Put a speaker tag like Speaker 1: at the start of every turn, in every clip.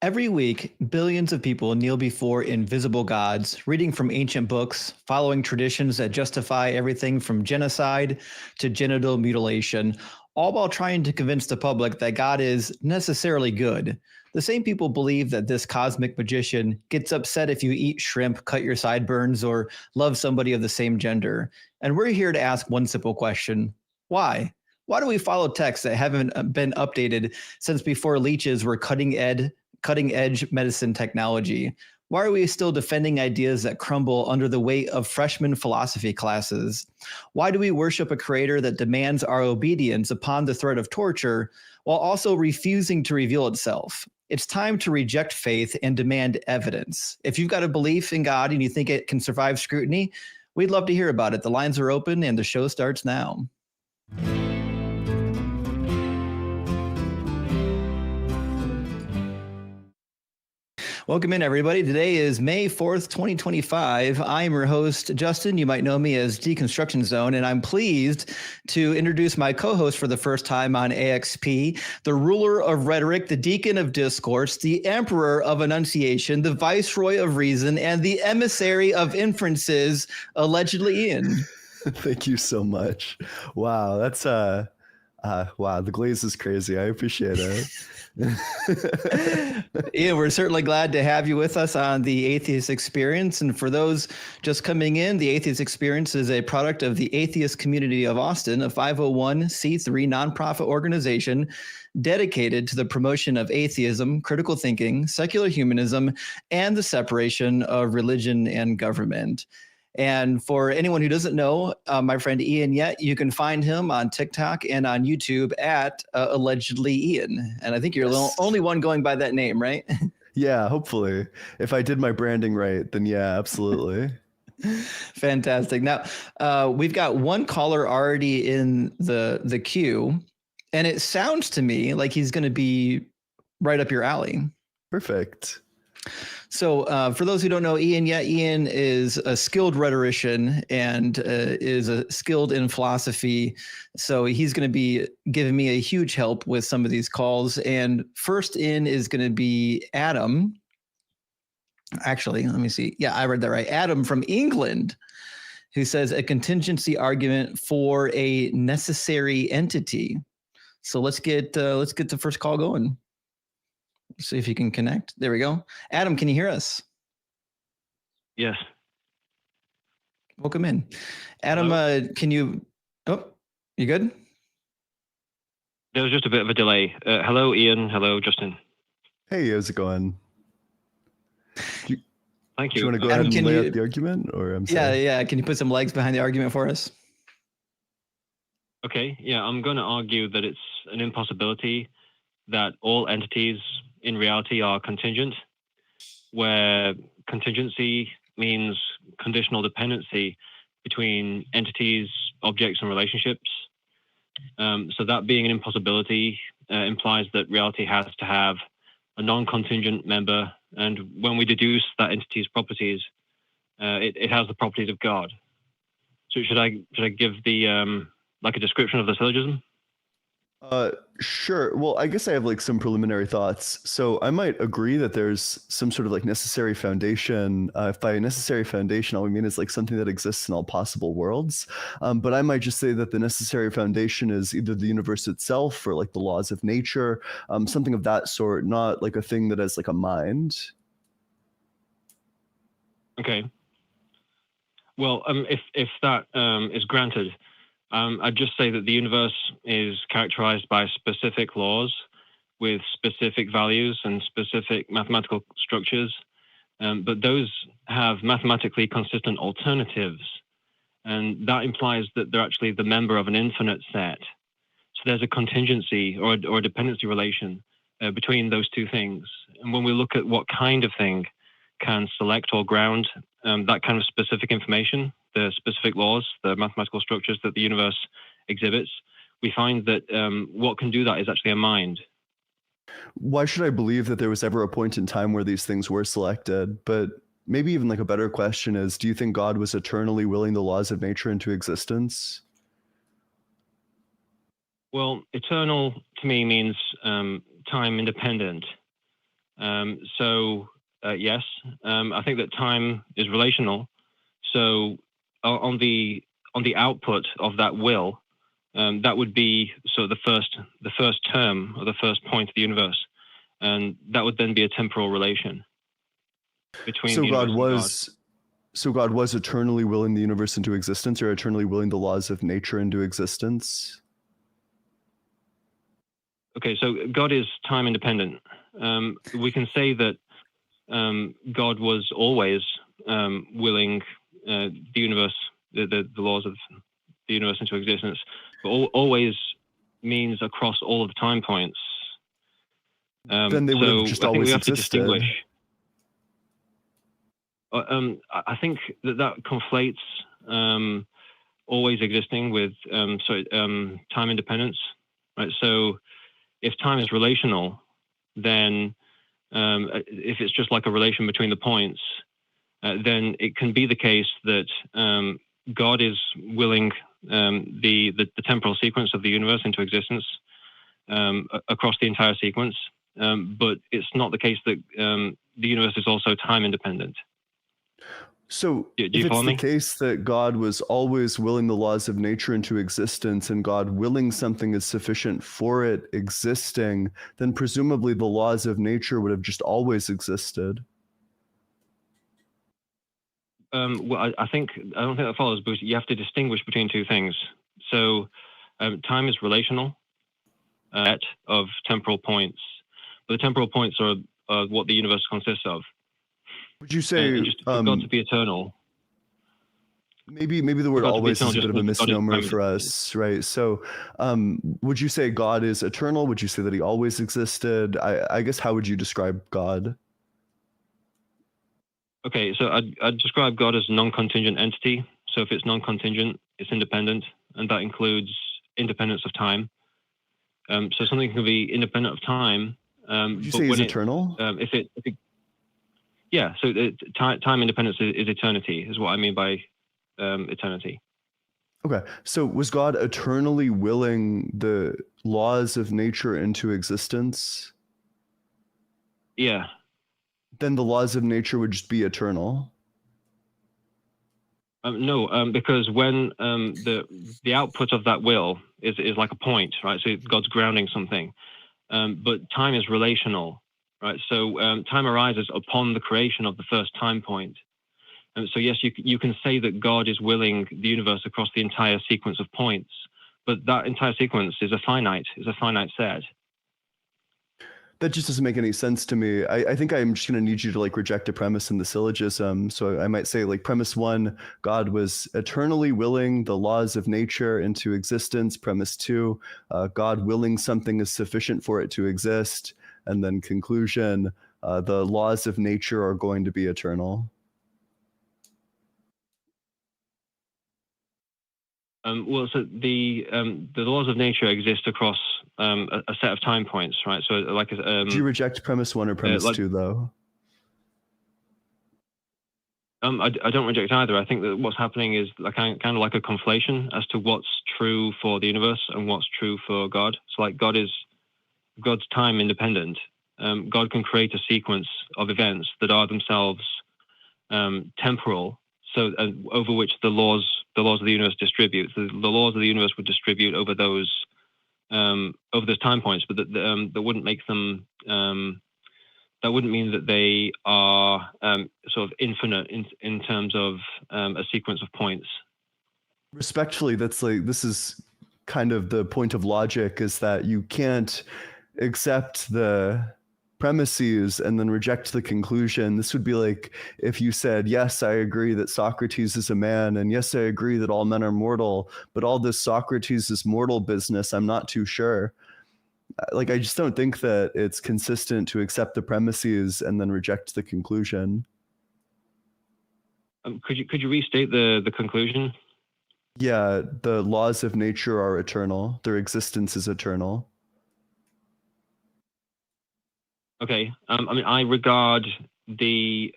Speaker 1: Every week, billions of people kneel before invisible gods, reading from ancient books, following traditions that justify everything from genocide to genital mutilation, all while trying to convince the public that God is necessarily good. The same people believe that this cosmic magician gets upset if you eat shrimp, cut your sideburns, or love somebody of the same gender. And we're here to ask one simple question: why? Why do we follow texts that haven't been updated since before leeches were cutting edge medicine technology? Why are we still defending ideas that crumble under the weight of freshman philosophy classes? Why do we worship a creator that demands our obedience upon the threat of torture while also refusing to reveal itself? It's time to reject faith and demand evidence. If you've got a belief in God and you think it can survive scrutiny, we'd love to hear about it. The lines are open and the show starts now. Welcome in, everybody. Today is May 4th, 2025. I'm your host, Justin. You might know me as Deconstruction Zone, and I'm pleased to introduce my co-host for the first time on AXP, the ruler of rhetoric, the deacon of discourse, the emperor of enunciation, the viceroy of reason, and the emissary of inferences, allegedly Ian.
Speaker 2: Thank you so much. Wow, that's wow, the glaze is crazy. I appreciate it.
Speaker 1: Yeah, we're certainly glad to have you with us on the Atheist Experience. And for those just coming in, the Atheist Experience is a product of the Atheist Community of Austin, a 501c3 nonprofit organization dedicated to the promotion of atheism, critical thinking, secular humanism, and the separation of religion and government. And for anyone who doesn't know, my friend Ian Yet, you can find him on TikTok and on YouTube at allegedly Ian. And I think you're the only one going by that name, right?
Speaker 2: Yeah, hopefully. If I did my branding right, then yeah, absolutely.
Speaker 1: Fantastic. Now, we've got one caller already in the queue, and it sounds to me like he's going to be right up your alley.
Speaker 2: Perfect.
Speaker 1: So for those who don't know Ian yet, Ian is a skilled rhetorician and is skilled in philosophy. So he's going to be giving me a huge help with some of these calls. And first in is going to be Adam. Actually, let me see. Yeah, I read that right. Adam from England, who says a contingency argument for a necessary entity. So let's get the first call going. See if you can connect. There we go. Adam, can you hear us?
Speaker 3: Yes.
Speaker 1: Welcome in. Adam, can you... Oh, you good?
Speaker 3: There was just a bit of a delay. Hello, Ian. Hello, Justin.
Speaker 2: Hey, how's it going?
Speaker 3: Thank you.
Speaker 2: Do you want to go ahead and lay out the argument? Or I'm sorry.
Speaker 1: Yeah. Can you put some legs behind the argument for us?
Speaker 3: Okay. Yeah, I'm going to argue that it's an impossibility that all entities in reality are contingent, where contingency means conditional dependency between entities, objects, and relationships. So that being an impossibility implies that reality has to have a non-contingent member, and when we deduce that entity's properties, it has the properties of God. So should I give the like a description of the syllogism?
Speaker 2: Sure. Well, I guess I have like some preliminary thoughts. So I might agree that there's some sort of like necessary foundation. If by necessary foundation, all we mean is like something that exists in all possible worlds. But I might just say that the necessary foundation is either the universe itself or like the laws of nature, something of that sort, not like a thing that has like a mind.
Speaker 3: Okay. Well, if that is granted, I'd just say that the universe is characterized by specific laws with specific values and specific mathematical structures, but those have mathematically consistent alternatives, and that implies that they're actually the member of an infinite set. So there's a contingency or a dependency relation between those two things. And when we look at what kind of thing can select or ground that kind of specific information, the specific laws, the mathematical structures that the universe exhibits, we find that what can do that is actually a mind.
Speaker 2: Why should I believe that there was ever a point in time where these things were selected? But maybe even like a better question is, do you think God was eternally willing the laws of nature into existence?
Speaker 3: Well, eternal to me means time independent. Yes, I think that time is relational. So on the output of that will, that would be sort of the first term or the first point of the universe, and that would then be a temporal relation between the universe and God.
Speaker 2: So God was eternally willing the universe into existence, or eternally willing the laws of nature into existence?
Speaker 3: Okay, so God is time independent. We can say that God was always willing the universe, the laws of the universe into existence, but always means across all of the time points.
Speaker 2: Then they would have just always existed.
Speaker 3: I think that conflates always existing with time independence, right? So if time is relational, then if it's just like a relation between the points, then it can be the case that God is willing the temporal sequence of the universe into existence across the entire sequence, but it's not the case that the universe is also time independent.
Speaker 2: So
Speaker 3: do
Speaker 2: if
Speaker 3: you
Speaker 2: it's
Speaker 3: follow me?
Speaker 2: the case that God was always willing the laws of nature into existence, and God willing something is sufficient for it existing, then presumably the laws of nature would have just always existed.
Speaker 3: Well, I don't think that follows, because you have to distinguish between two things. So time is relational, of temporal points, but the temporal points are what the universe consists of.
Speaker 2: Would you say
Speaker 3: just for God to be eternal?
Speaker 2: Maybe the word always is a bit of a misnomer for us, right? So would you say God is eternal? Would you say that he always existed? I guess how would you describe God?
Speaker 3: Okay, so I'd describe God as a non-contingent entity. So if it's non-contingent, it's independent, and that includes independence of time. So something can be independent of time.
Speaker 2: Would you say it's eternal?
Speaker 3: Yeah, so time independence is eternity, is what I mean by eternity.
Speaker 2: Okay, so was God eternally willing the laws of nature into existence?
Speaker 3: Yeah.
Speaker 2: Then the laws of nature would just be eternal.
Speaker 3: No, because when the output of that will is like a point, right? So God's grounding something, but time is relational, right? So time arises upon the creation of the first time point. And so yes, you can say that God is willing the universe across the entire sequence of points, but that entire sequence is a finite set.
Speaker 2: That just doesn't make any sense to me. I think I'm just going to need you to like reject a premise in the syllogism. So I might say like premise 1, God was eternally willing the laws of nature into existence. Premise 2, God willing something is sufficient for it to exist. And then conclusion, the laws of nature are going to be eternal.
Speaker 3: Well, so the laws of nature exist across a set of time points, right? So, like, do
Speaker 2: you reject premise 1 or premise 2, though?
Speaker 3: I don't reject either. I think that what's happening is like kind of like a conflation as to what's true for the universe and what's true for God. So, like, God's time independent. God can create a sequence of events that are themselves temporal. So over which the laws of the universe distribute. The laws of the universe would distribute over those time points, but that wouldn't make them. That wouldn't mean that they are sort of infinite in terms of a sequence of points.
Speaker 2: Respectfully, that's like, this is kind of the point of logic, is that you can't accept the premises and then reject the conclusion. This would be like if you said, yes, I agree that Socrates is a man, and yes, I agree that all men are mortal, but all this Socrates is mortal business, I'm not too sure. Like, I just don't think that it's consistent to accept the premises and then reject the conclusion.
Speaker 3: Could you restate the conclusion?
Speaker 2: Yeah, the laws of nature are eternal. Their existence is eternal.
Speaker 3: Okay. I mean, I regard the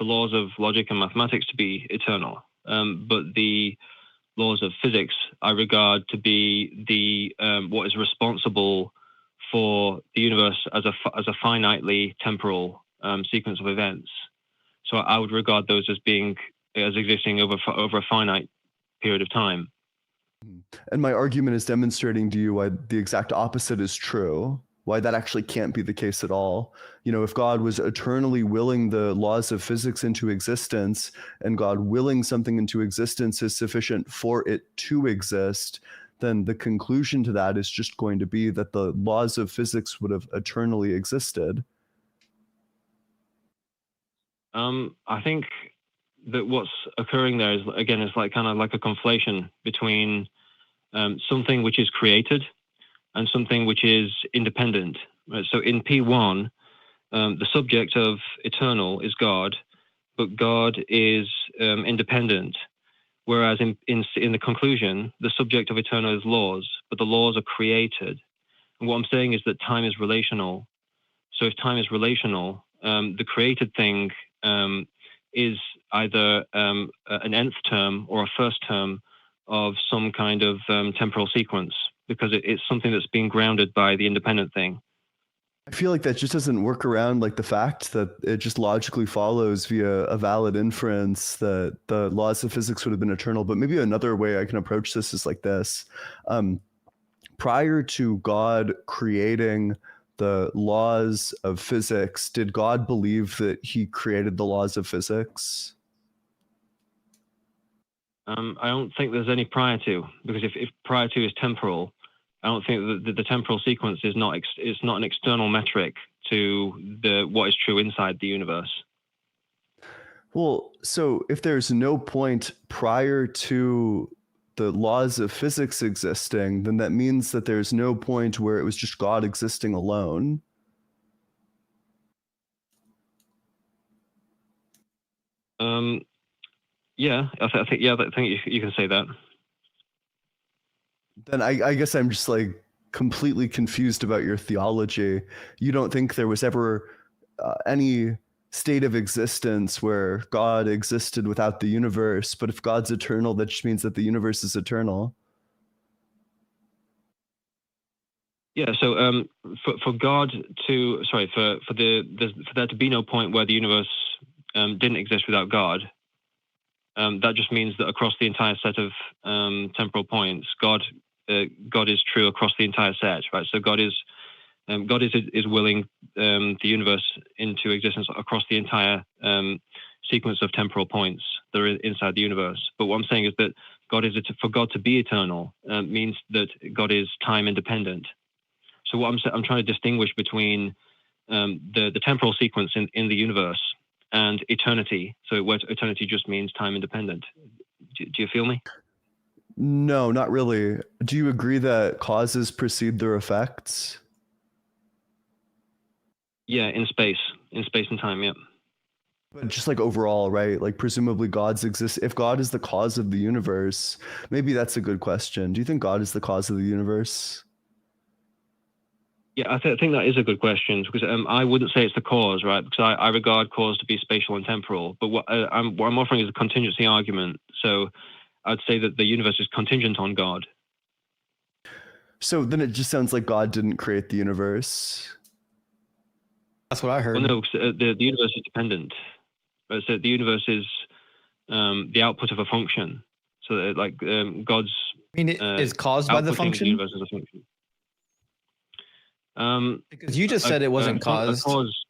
Speaker 3: laws of logic and mathematics to be eternal, but the laws of physics I regard to be the what is responsible for the universe as a finitely temporal sequence of events. So I would regard those as existing over a finite period of time.
Speaker 2: And my argument is demonstrating to you why the exact opposite is true, why that actually can't be the case at all. You know, if God was eternally willing the laws of physics into existence, and God willing something into existence is sufficient for it to exist, then the conclusion to that is just going to be that the laws of physics would have eternally existed.
Speaker 3: I think that what's occurring there is, again, it's like kind of like a conflation between something which is created and something which is independent. Right? So in P1, the subject of eternal is God, but God is independent. Whereas in the conclusion, the subject of eternal is laws, but the laws are created. And what I'm saying is that time is relational. So if time is relational, the created thing is either an nth term or a first term of some kind of temporal sequence, because it's something that's being grounded by the independent thing.
Speaker 2: I feel like that just doesn't work around like the fact that it just logically follows via a valid inference that the laws of physics would have been eternal. But maybe another way I can approach this is like this. Prior to God creating the laws of physics, did God believe that he created the laws of physics?
Speaker 3: I don't think there's any prior to, because if prior to is temporal, I don't think that the temporal sequence is not an external metric to what is true inside the universe.
Speaker 2: Well, so if there's no point prior to the laws of physics existing, then that means that there's no point where it was just God existing alone.
Speaker 3: Yeah, I think you can say that.
Speaker 2: Then I guess I'm just like completely confused about your theology. You don't think there was ever any state of existence where God existed without the universe, but if God's eternal, that just means that the universe is eternal.
Speaker 3: Yeah. So for God to for there to be no point where the universe didn't exist without God, that just means that across the entire set of temporal points, God is true across the entire set, right? So God is willing the universe into existence across the entire sequence of temporal points that are inside the universe. But what I'm saying is that for God to be eternal means that God is time independent. So what I'm trying to distinguish between the temporal sequence in the universe and eternity. So where eternity just means time independent. Do you feel me?
Speaker 2: No, not really. Do you agree that causes precede their effects?
Speaker 3: Yeah, in space and time, yeah.
Speaker 2: But just like overall, right? Like presumably God's exist. If God is the cause of the universe, maybe that's a good question. Do you think God is the cause of the universe?
Speaker 3: Yeah, I think that is a good question, because I wouldn't say it's the cause, right? Because I regard cause to be spatial and temporal. But what I'm offering is a contingency argument. So I'd say that the universe is contingent on God.
Speaker 2: So then it just sounds like God didn't create the universe.
Speaker 1: That's what I heard.
Speaker 3: Well, no, the universe is dependent. So the universe is the output of a function. So like God's.
Speaker 1: I mean, it is caused by the function.
Speaker 3: The universe is a function.
Speaker 1: Because you just said it wasn't caused.
Speaker 3: A cause,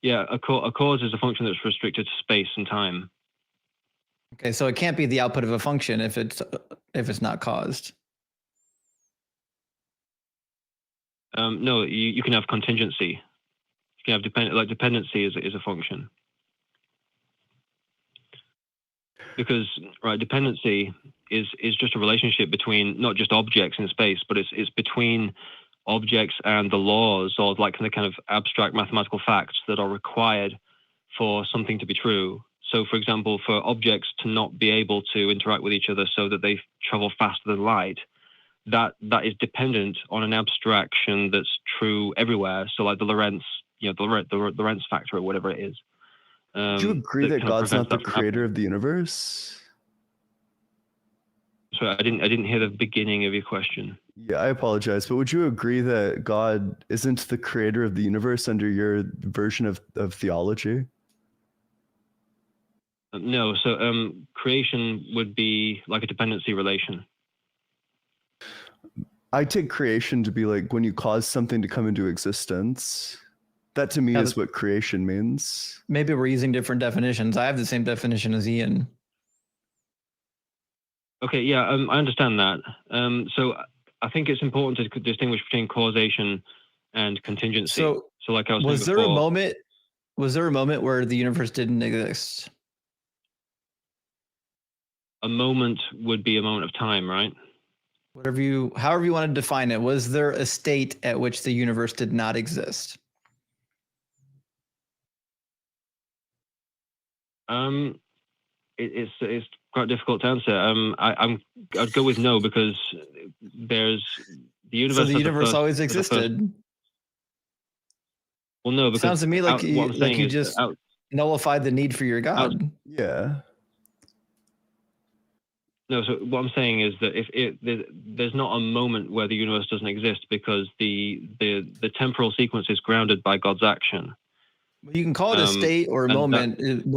Speaker 3: yeah, a cause is a function that's restricted to space and time.
Speaker 1: Okay, so it can't be the output of a function if it's not caused.
Speaker 3: No, you can have contingency. You can have dependency is a function. Because dependency is just a relationship between not just objects in space, but it's between objects and the laws, or like the kind of abstract mathematical facts that are required for something to be true. So, for example, for objects to not be able to interact with each other so that they travel faster than light, that is dependent on an abstraction that's true everywhere. So, like the Lorentz, the Lorentz factor or whatever it is.
Speaker 2: Do you agree that God's not the creator of the universe?
Speaker 3: So I didn't hear the beginning of your question.
Speaker 2: Yeah, I apologize, but would you agree that God isn't the creator of the universe under your version of theology?
Speaker 3: No, so creation would be like a dependency relation.
Speaker 2: I take creation to be like when you cause something to come into existence. That to me
Speaker 1: Yeah,
Speaker 2: is what creation means.
Speaker 1: maybe we're using different definitions. I have the same definition as Ian.
Speaker 3: Okay, yeah, I understand that. So I think it's important to distinguish between causation and contingency.
Speaker 1: So
Speaker 3: like I was
Speaker 1: was
Speaker 3: saying
Speaker 1: there
Speaker 3: before,
Speaker 1: a moment where the universe didn't exist?
Speaker 3: a moment would be a moment of time, right?
Speaker 1: However you want to define it, was there a state at which the universe did not exist?
Speaker 3: It's quite difficult to answer. I'd go with no, because there's the universe.
Speaker 1: So the universe always existed.
Speaker 3: Well, no, because
Speaker 1: sounds to me like you just nullified the need for your God.
Speaker 2: Yeah.
Speaker 3: No, so what I'm saying is that there's not a moment where the universe doesn't exist, because the temporal sequence is grounded by God's action.
Speaker 1: You can call it a state or a moment.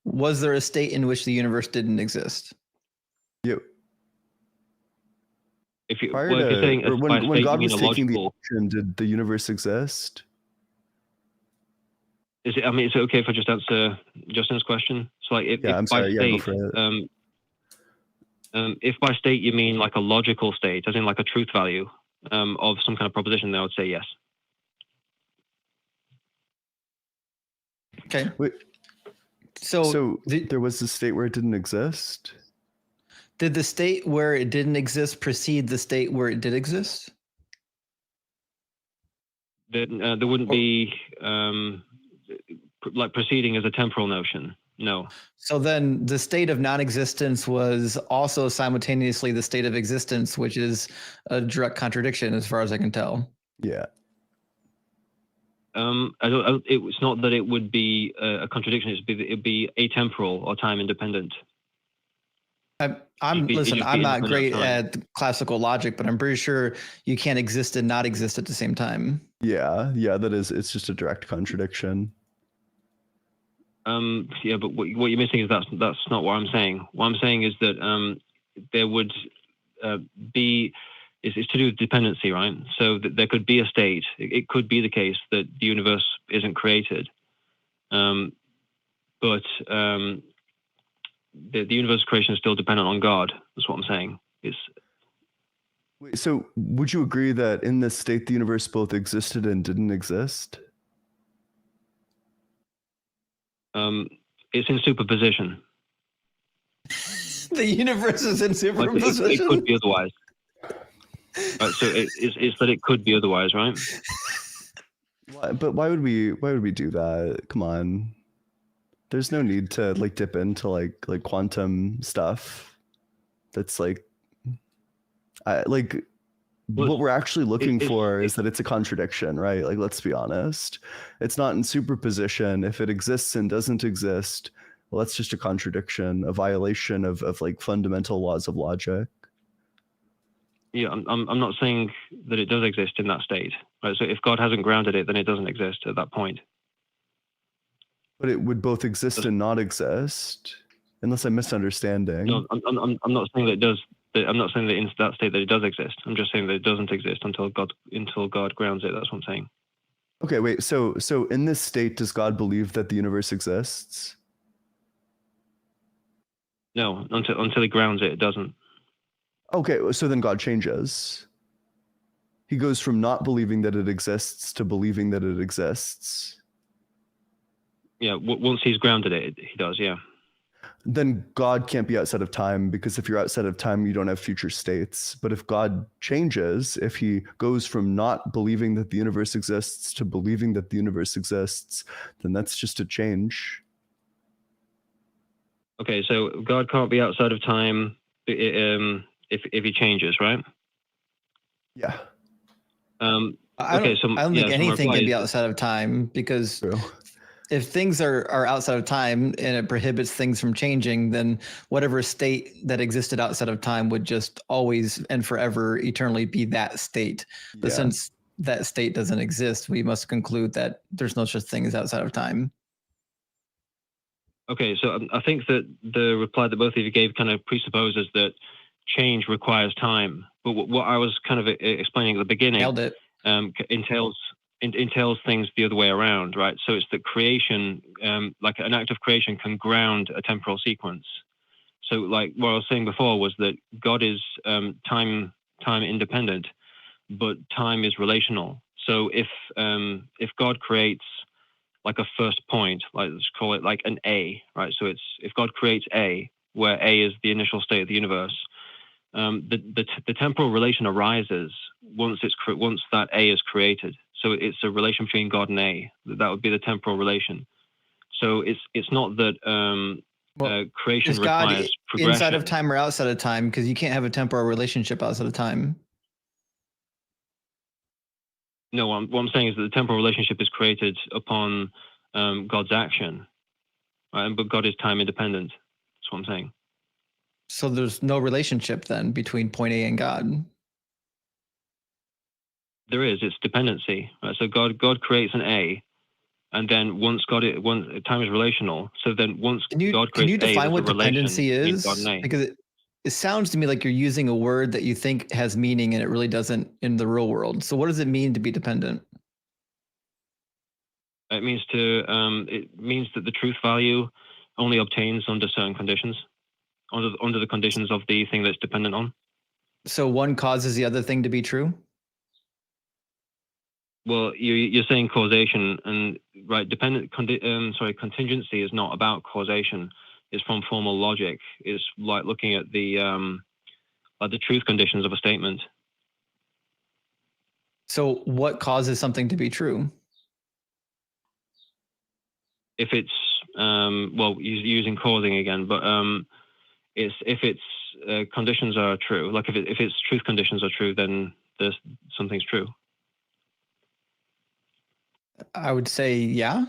Speaker 1: Was there a state in which the universe didn't exist?
Speaker 2: Yeah.
Speaker 3: If you're saying
Speaker 2: when God was taking the action, did the universe exist?
Speaker 3: Is it? I mean, is it okay if I just answer Justin's question? So, like, if
Speaker 2: I'm
Speaker 3: by
Speaker 2: sorry.
Speaker 3: state,
Speaker 2: Yeah, go for it.
Speaker 3: If by state you mean like a logical state, as in like a truth value of some kind of proposition, then I would say yes.
Speaker 1: Okay.
Speaker 2: Wait,
Speaker 1: so
Speaker 2: there was a state where it didn't exist?
Speaker 1: Did the state where it didn't exist precede the state where it did exist?
Speaker 3: There wouldn't be like proceeding as a temporal notion. No.
Speaker 1: So then the state of non-existence was also simultaneously the state of existence, which is a direct contradiction as far as I can tell.
Speaker 2: Yeah.
Speaker 3: It's not that it would be a contradiction. It'd be atemporal or time independent.
Speaker 1: I'm not great at classical logic, but I'm pretty sure you can't exist and not exist at the same time.
Speaker 2: Yeah, it's just a direct contradiction.
Speaker 3: Yeah, but what you're missing is that's not what I'm saying. What I'm saying is that there would be is to do with dependency, right? So that there could be a state. It could be the case that the universe isn't created, but the universe creation is still dependent on God. That's what I'm saying.
Speaker 2: Wait, so would you agree that in this state the universe both existed and didn't exist?
Speaker 3: It's in superposition.
Speaker 1: The universe is in superposition.
Speaker 3: Like it could be otherwise. Right, so it's that it could be otherwise, right?
Speaker 2: But why would we do that? Come on. There's no need to like dip into like quantum stuff. That's like what we're actually looking for is that it's a contradiction, right? Like, let's be honest. It's not in superposition. If it exists and doesn't exist, well, that's just a contradiction, a violation of like fundamental laws of logic.
Speaker 3: Yeah, I'm not saying that it does exist in that state, right? So if God hasn't grounded it, then it doesn't exist at that point.
Speaker 2: But it would both exist and not exist, unless I'm misunderstanding.
Speaker 3: No, I'm not saying that it does. I'm not saying that in that state that it does exist. I'm just saying that it doesn't exist until God grounds it. That's what I'm saying.
Speaker 2: Okay, wait. So in this state, does God believe that the universe exists?
Speaker 3: No, until He grounds it, it doesn't.
Speaker 2: Okay, so then God changes. He goes from not believing that it exists to believing that it exists.
Speaker 3: Yeah, once He's grounded it, He does. Yeah.
Speaker 2: Then God can't be outside of time, because if you're outside of time, you don't have future states. But if God changes, if He goes from not believing that the universe exists to believing that the universe exists, then that's just a change.
Speaker 3: Okay, so God can't be outside of time if He changes, right?
Speaker 2: Yeah.
Speaker 1: I don't think anything can be outside of time, because
Speaker 2: True.
Speaker 1: if things are outside of time and it prohibits things from changing, then whatever state that existed outside of time would just always and forever eternally be that state. But
Speaker 2: Yeah.
Speaker 1: since that state doesn't exist, we must conclude that there's no such thing as outside of time.
Speaker 3: Okay, so I think that the reply that both of you gave kind of presupposes that change requires time. But what I was kind of explaining at the beginning
Speaker 1: Nailed it.
Speaker 3: entails things the other way around, right? So it's that creation, like an act of creation, can ground a temporal sequence. So, like what I was saying before was that God is time independent, but time is relational. So if God creates like a first point, like let's call it like an A, right? So it's if God creates A, where A is the initial state of the universe, the temporal relation arises once that A is created. So it's a relation between God and A. That would be the temporal relation. So it's not that creation
Speaker 1: is God
Speaker 3: requires progression.
Speaker 1: inside of time or outside of time? Because you can't have a temporal relationship outside of time.
Speaker 3: No, what I'm saying is that the temporal relationship is created upon God's action, right? But God is time independent. That's what I'm saying.
Speaker 1: So there's no relationship then between point A and God.
Speaker 3: There is. It's dependency, right? So God creates an A, and then once time is relational. So then once God creates
Speaker 1: can you define
Speaker 3: A,
Speaker 1: what dependency is?
Speaker 3: God and A.
Speaker 1: Because it sounds to me like you're using a word that you think has meaning and it really doesn't in the real world. So what does it mean to be dependent?
Speaker 3: It means that the truth value only obtains under certain conditions, under the conditions of the thing that's dependent on.
Speaker 1: So one causes the other thing to be true?
Speaker 3: Well, you're saying causation, and right, contingency is not about causation. It's from formal logic. It's like looking at the truth conditions of a statement.
Speaker 1: So what causes something to be true?
Speaker 3: If it's using causing again, but it's if its conditions are true. Like if its truth conditions are true, then something's true.
Speaker 1: I would say, yeah.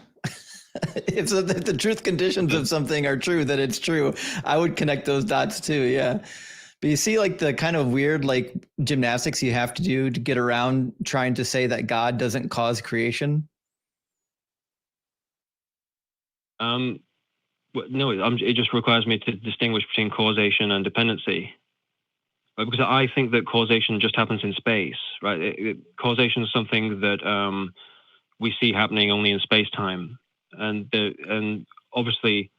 Speaker 1: If the truth conditions of something are true, that it's true. I would connect those dots too. Yeah. But you see like the kind of weird like gymnastics you have to do to get around trying to say that God doesn't cause creation.
Speaker 3: No, it just requires me to distinguish between causation and dependency. Right? Because I think that causation just happens in space, right? Causation is something that we see happening only in space-time, and obviously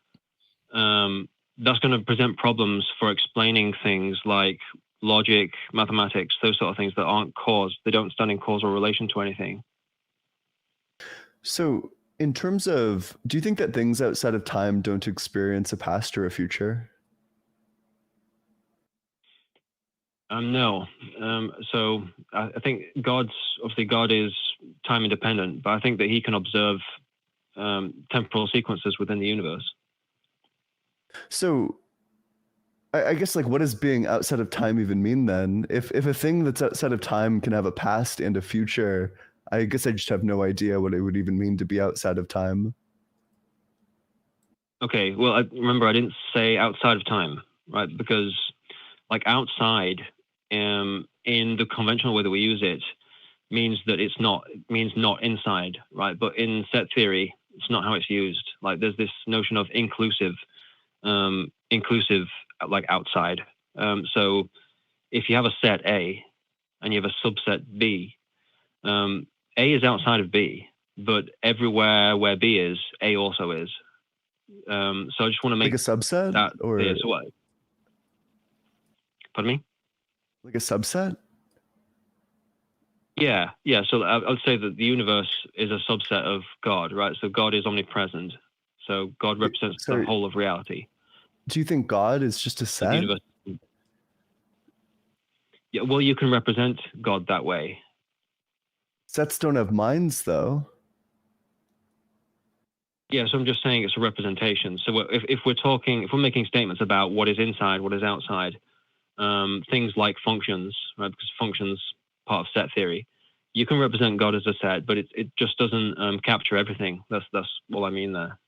Speaker 3: that's going to present problems for explaining things like logic, mathematics, those sort of things that aren't caused. They don't stand in causal relation to anything.
Speaker 2: So in terms of, do you think that things outside of time don't experience a past or a future?
Speaker 3: No. So I think God is time independent, but I think that he can observe temporal sequences within the universe.
Speaker 2: So I guess like what does being outside of time even mean then? If a thing that's outside of time can have a past and a future, I guess I just have no idea what it would even mean to be outside of time.
Speaker 3: Okay, well, I didn't say outside of time, right? Because like outside, in the conventional way that we use it, means not inside, right? But in set theory, it's not how it's used. Like there's this notion of inclusive like outside. So if you have a set A and you have a subset B, A is outside of B, but everywhere where B is, A also is. So I just want to make
Speaker 2: like a subset
Speaker 3: that
Speaker 2: or
Speaker 3: clear. So what? Pardon me?
Speaker 2: Like a subset?
Speaker 3: Yeah. So I would say that the universe is a subset of God, right? So God is omnipresent. So God represents the whole of reality.
Speaker 2: Do you think God is just a set?
Speaker 3: Yeah, well, you can represent God that way.
Speaker 2: Sets don't have minds, though.
Speaker 3: Yeah, so I'm just saying it's a representation. So if we're making statements about what is inside, what is outside, things like functions, right? Because functions part of set theory, you can represent God as a set, but it just doesn't capture everything. That's all I mean there.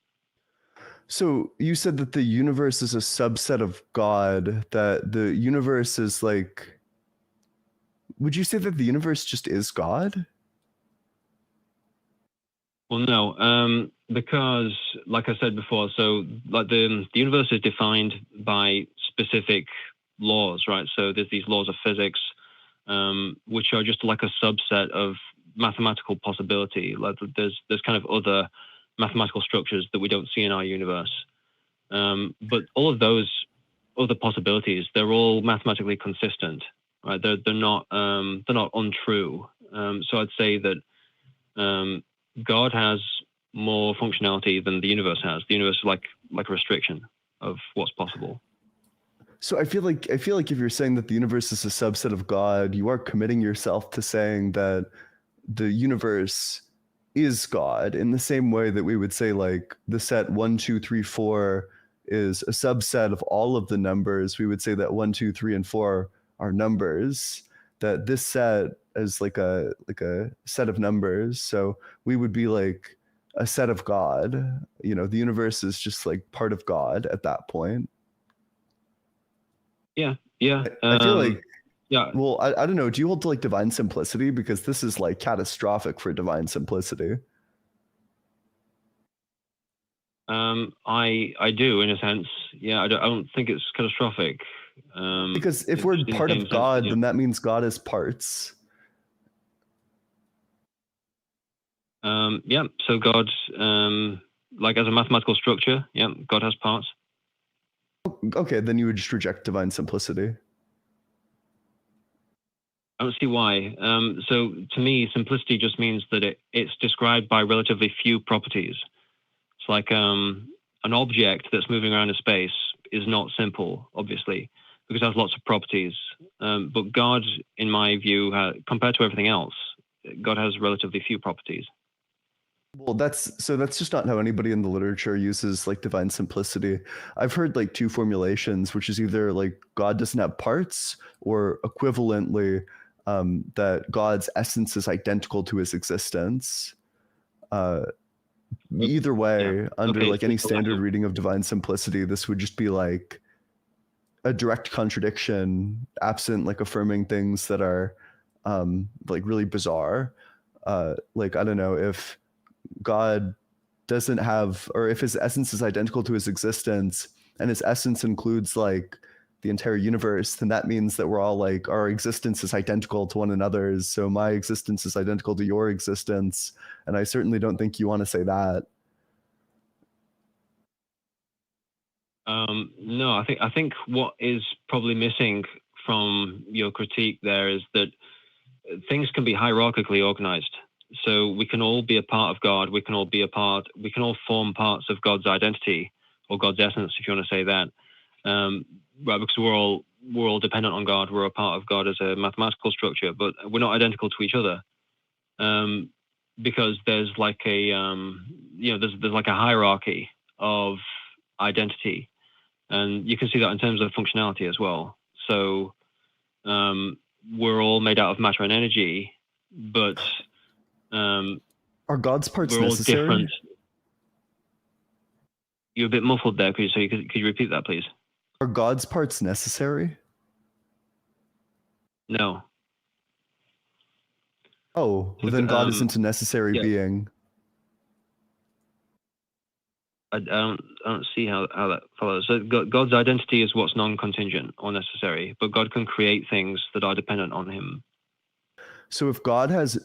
Speaker 2: So you said that the universe is a subset of God, that the universe is like, would you say that the universe just is God?
Speaker 3: Well, no, because like I said before, so like the universe is defined by specific laws, right? So there's these laws of physics, which are just like a subset of mathematical possibility. Like there's kind of other mathematical structures that we don't see in our universe. But all of those other possibilities, they're all mathematically consistent, right? They're not untrue. So I'd say that God has more functionality than the universe has. The universe is like a restriction of what's possible.
Speaker 2: So I feel like if you're saying that the universe is a subset of God, you are committing yourself to saying that the universe is God, in the same way that we would say like the set 1, 2, 3, 4 is a subset of all of the numbers. We would say that 1, 2, 3, and 4 are numbers, that this set is like a set of numbers. So we would be like a set of God. You know, the universe is just like part of God at that point.
Speaker 3: Yeah.
Speaker 2: I feel like,
Speaker 3: yeah.
Speaker 2: well, I don't know. Do you hold to like divine simplicity? Because this is like catastrophic for divine simplicity.
Speaker 3: I do in a sense. Yeah, I don't think it's catastrophic.
Speaker 2: Because if we're part of God, then that means God is parts.
Speaker 3: Yeah. So God, like as a mathematical structure, yeah, God has parts.
Speaker 2: Okay, then you would just reject divine simplicity.
Speaker 3: I don't see why. So to me, simplicity just means that it's described by relatively few properties. It's like an object that's moving around in space is not simple, obviously, because it has lots of properties. But God, in my view, compared to everything else, God has relatively few properties.
Speaker 2: Well, that's just not how anybody in the literature uses like divine simplicity. I've heard like two formulations, which is either like God doesn't have parts, or equivalently that God's essence is identical to his existence. Either way, under like any standard reading of divine simplicity, this would just be like a direct contradiction, absent like affirming things that are like really bizarre. Like, I don't know, if God doesn't have, or if his essence is identical to his existence, and his essence includes like the entire universe, then that means that we're all like, our existence is identical to one another's. So my existence is identical to your existence. And I certainly don't think you want to say that.
Speaker 3: No, I think what is probably missing from your critique there is that things can be hierarchically organized. So we can all be a part of God. We can all form parts of God's identity, or God's essence, if you want to say that. Right, because we're all dependent on God. We're a part of God as a mathematical structure, but we're not identical to each other. Because there's like a there's like a hierarchy of identity, and you can see that in terms of functionality as well. So we're all made out of matter and energy, but
Speaker 2: are God's parts
Speaker 3: we're all
Speaker 2: necessary?
Speaker 3: different. You're a bit muffled there. Could you repeat that, please?
Speaker 2: Are God's parts necessary?
Speaker 3: No.
Speaker 2: Oh, well, then God isn't a necessary being.
Speaker 3: I don't see how that follows. So God's identity is what's non-contingent or necessary, but God can create things that are dependent on him.
Speaker 2: So if God has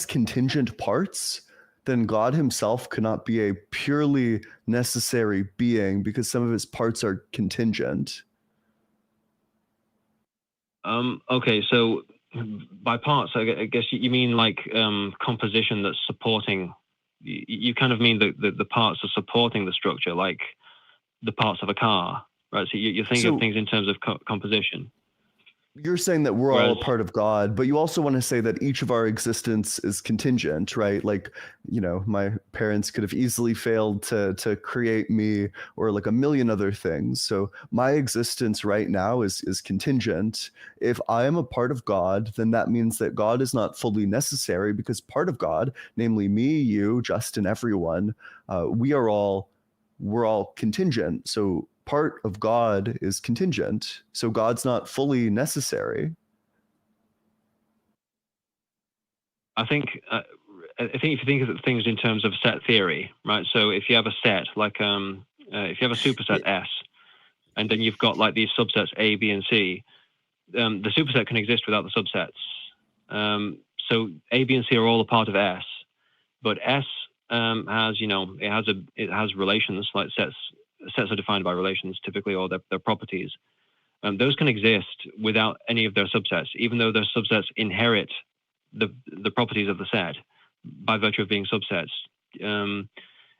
Speaker 2: contingent parts, then God himself cannot be a purely necessary being, because some of his parts are contingent.
Speaker 3: Okay, so by parts, I guess you mean like composition that's supporting. You kind of mean the parts are supporting the structure, like the parts of a car, right? So you're thinking of things in terms of composition.
Speaker 2: You're saying that we're all
Speaker 3: Whereas,
Speaker 2: a part of God, but you also want to say that each of our existence is contingent, right? Like, my parents could have easily failed to create me, or like a million other things. So my existence right now is contingent. If I am a part of God, then that means that God is not fully necessary, because part of God, namely me, you, Justin, everyone, we're all contingent. So part of God is contingent. So God's not fully necessary.
Speaker 3: I think if you think of things in terms of set theory, right? So if you have a set, like if you have a superset S, and then you've got like these subsets A, B, and C, the superset can exist without the subsets. So A, B, and C are all a part of S, but S has, it has relations, like sets are defined by relations typically, or their properties. Those can exist without any of their subsets, even though their subsets inherit the properties of the set by virtue of being subsets.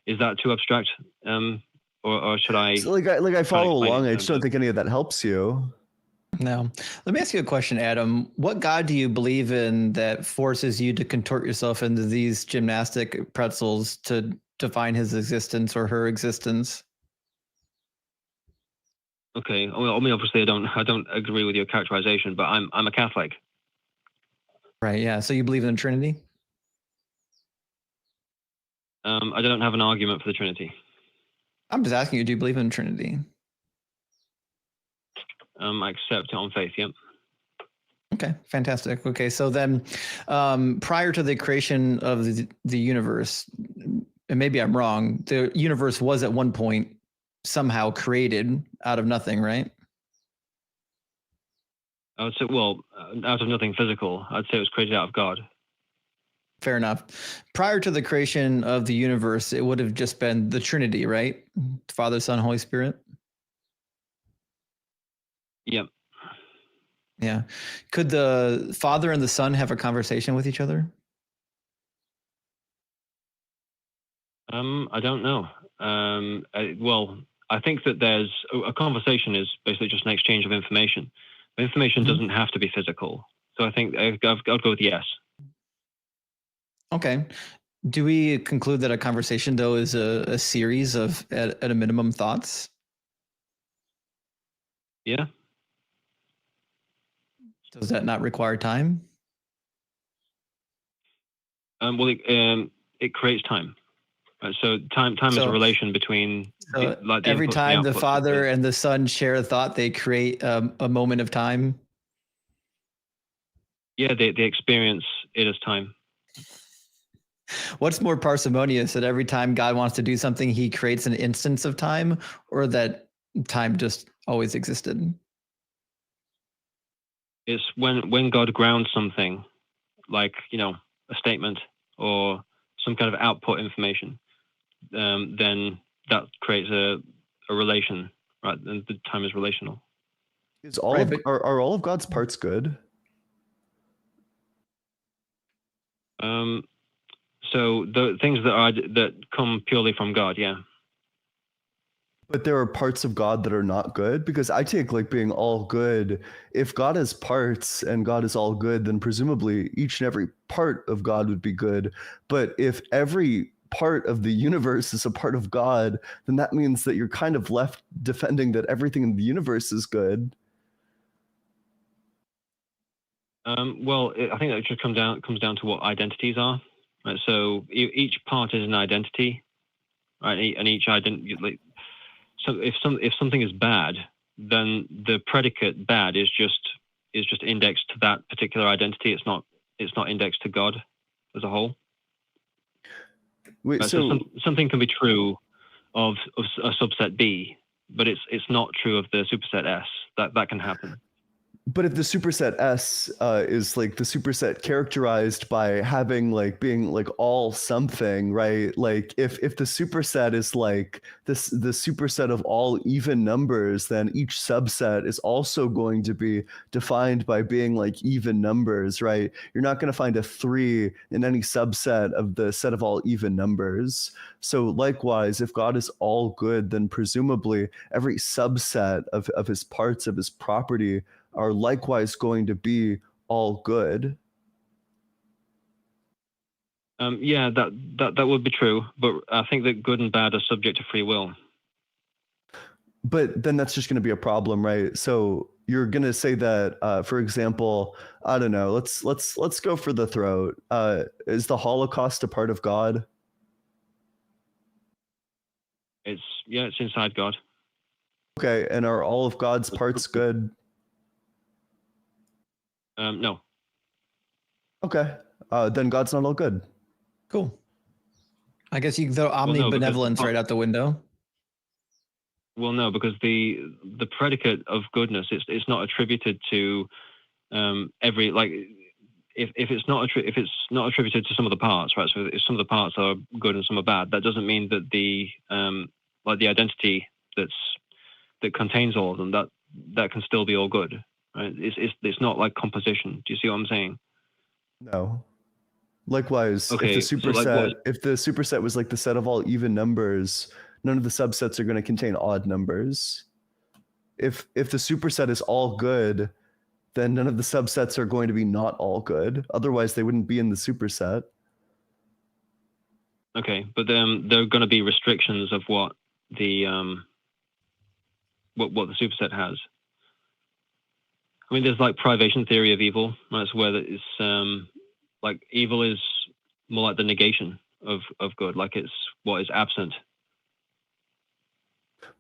Speaker 3: Is that too abstract, or should I?
Speaker 2: So I follow along. I just don't think any of that helps you.
Speaker 1: No. Let me ask you a question, Adam. What God do you believe in that forces you to contort yourself into these gymnastic pretzels to define his existence or her existence?
Speaker 3: Okay. Well, I mean, obviously, I don't agree with your characterization, but I'm a Catholic.
Speaker 1: Right. Yeah. So you believe in the Trinity?
Speaker 3: I don't have an argument for the Trinity.
Speaker 1: I'm just asking you, do you believe in the Trinity?
Speaker 3: I accept it on faith. Yep.
Speaker 1: Okay, fantastic. Okay, so then prior to the creation of the universe, and maybe I'm wrong, the universe was at one point somehow created out of nothing, right?
Speaker 3: I would say, well, out of nothing physical. I'd say it was created out of God.
Speaker 1: Fair enough. Prior to the creation of the universe, it would have just been the Trinity, right? Father, Son, Holy Spirit.
Speaker 3: Yep.
Speaker 1: Yeah. Could the Father and the Son have a conversation with each other?
Speaker 3: I don't know. Well, I think that there's a conversation is basically just an exchange of information. The information doesn't have to be physical. So I think I'll go with yes.
Speaker 1: Okay. Do we conclude that a conversation, though, is a series of, at a minimum, thoughts?
Speaker 3: Yeah.
Speaker 1: Does that not require time?
Speaker 3: Well, it creates time. Right? So time is a relation between
Speaker 1: the every time the Father and the Son share a thought, they create a moment of time.
Speaker 3: Yeah, they experience it as time.
Speaker 1: What's more parsimonious, that every time God wants to do something, he creates an instance of time, or that time just always existed?
Speaker 3: It's when God grounds something, like, a statement or some kind of output information, then that creates a relation, right? And the time is relational.
Speaker 2: Is are all of God's parts good?
Speaker 3: So the things that come purely from God, yeah.
Speaker 2: But there are parts of God that are not good? Because I take like being all good. If God has parts and God is all good, then presumably each and every part of God would be good. But if every part of the universe is a part of God, then that means that you're kind of left defending that everything in the universe is good.
Speaker 3: Well, I think that just comes down to what identities are. Right? So each part is an identity, right? And each identity, like, so if something is bad, then the predicate bad is just indexed to that particular identity. It's not indexed to God as a whole.
Speaker 2: Wait,
Speaker 3: right? So something can be true of a subset B, but it's not true of the superset S. That can happen.
Speaker 2: But if the superset S is like the superset characterized by having like being like all something, right? Like if the superset is like the superset of all even numbers, then each subset is also going to be defined by being like even numbers, right? You're not going to find a 3 in any subset of the set of all even numbers. So likewise, if God is all good, then presumably every subset of his parts, of his property, are likewise going to be all good.
Speaker 3: Yeah, that would be true, but I think that good and bad are subject to free will.
Speaker 2: But then that's just going to be a problem, right? So you're going to say that, for example, I don't know. Let's go for the throat. Is the Holocaust a part of God?
Speaker 3: It's inside God.
Speaker 2: Okay, and are all of God's parts good?
Speaker 3: No.
Speaker 2: Okay, then God's not all good.
Speaker 1: Cool. I guess you can throw
Speaker 3: no,
Speaker 1: omnibenevolence right out the window.
Speaker 3: Well, no, because the predicate of goodness, it's not attributed to every, like, if it's not attributed to some of the parts, right? So if some of the parts are good and some are bad, that doesn't mean that the identity that contains all of them, that can still be all good, right? It's not like composition. Do you see what I'm saying?
Speaker 2: No. Likewise,
Speaker 3: Okay,
Speaker 2: if the superset was like the set of all even numbers, none of the subsets are going to contain odd numbers. If the superset is all good, then none of the subsets are going to be not all good. Otherwise, they wouldn't be in the superset.
Speaker 3: Okay, but then there are going to be restrictions of what the what the superset has. I mean, there's like privation theory of evil, right? So where it's like evil is more like the negation of good, like it's what is absent.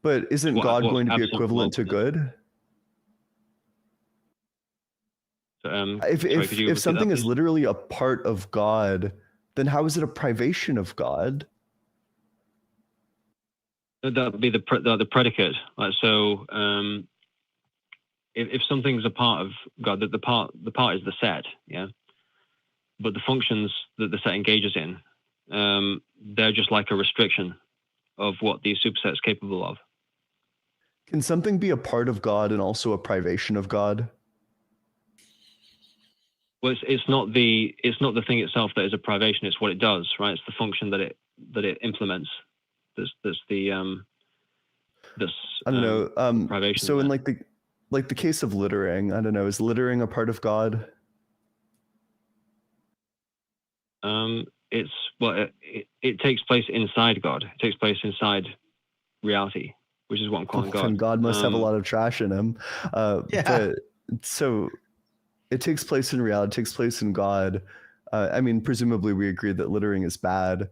Speaker 2: But isn't God going to be equivalent to good? If something is literally a part of God, then how is it a privation of God?
Speaker 3: That would be the predicate. Like, so if something's a part of God, that the part is the set, yeah. But the functions that the set engages in, they're just like a restriction of what the superset is capable of.
Speaker 2: Can something be a part of God and also a privation of God?
Speaker 3: Well, it's not the thing itself that is a privation. It's what it does, right? It's the function that it implements. That's the
Speaker 2: I don't know.
Speaker 3: Privation.
Speaker 2: So in like the case of littering, I don't know. Is littering a part of God?
Speaker 3: It takes place inside God. It takes place inside reality, which is what I'm calling God.
Speaker 2: And God must have a lot of trash in him.
Speaker 1: Yeah.
Speaker 2: But so it takes place in reality, it takes place in God. I mean, presumably we agree that littering is bad.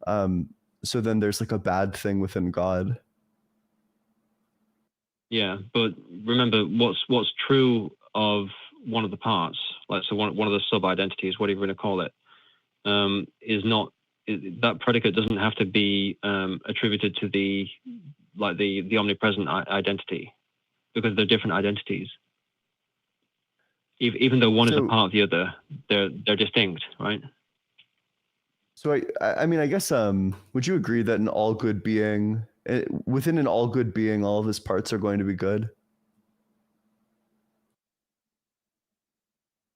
Speaker 2: So then there's like a bad thing within God.
Speaker 3: Yeah, but remember what's true of one of the parts, like so one of the sub-identities, whatever you want to call it, is not that predicate doesn't have to be attributed to the omnipresent identity, because they're different identities. Even though one is a part of the other, they're distinct, right?
Speaker 2: So I mean, I guess would you agree that an all good being, within an all good being, all of his parts are going to be good?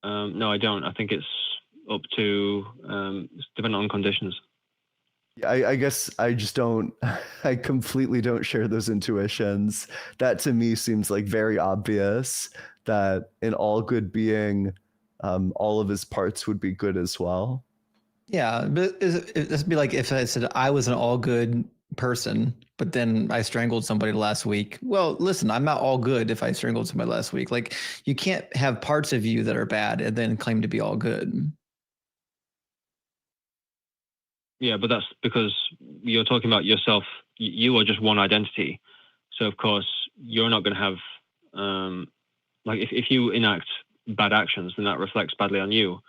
Speaker 3: No, I don't. I think it's up to it's dependent on conditions.
Speaker 2: Yeah, I guess I just don't. I completely don't share those intuitions. That to me seems like very obvious that an all good being, all of his parts would be good as well.
Speaker 1: Yeah, but it'd be like if I said I was an all good person, but then I strangled somebody last week. Well, listen, I'm not all good if I strangled somebody last week. Like, you can't have parts of you that are bad and then claim to be all good.
Speaker 3: Yeah, but that's because you're talking about yourself. You are just one identity. So of course you're not going to have like if you enact bad actions, then that reflects badly on you.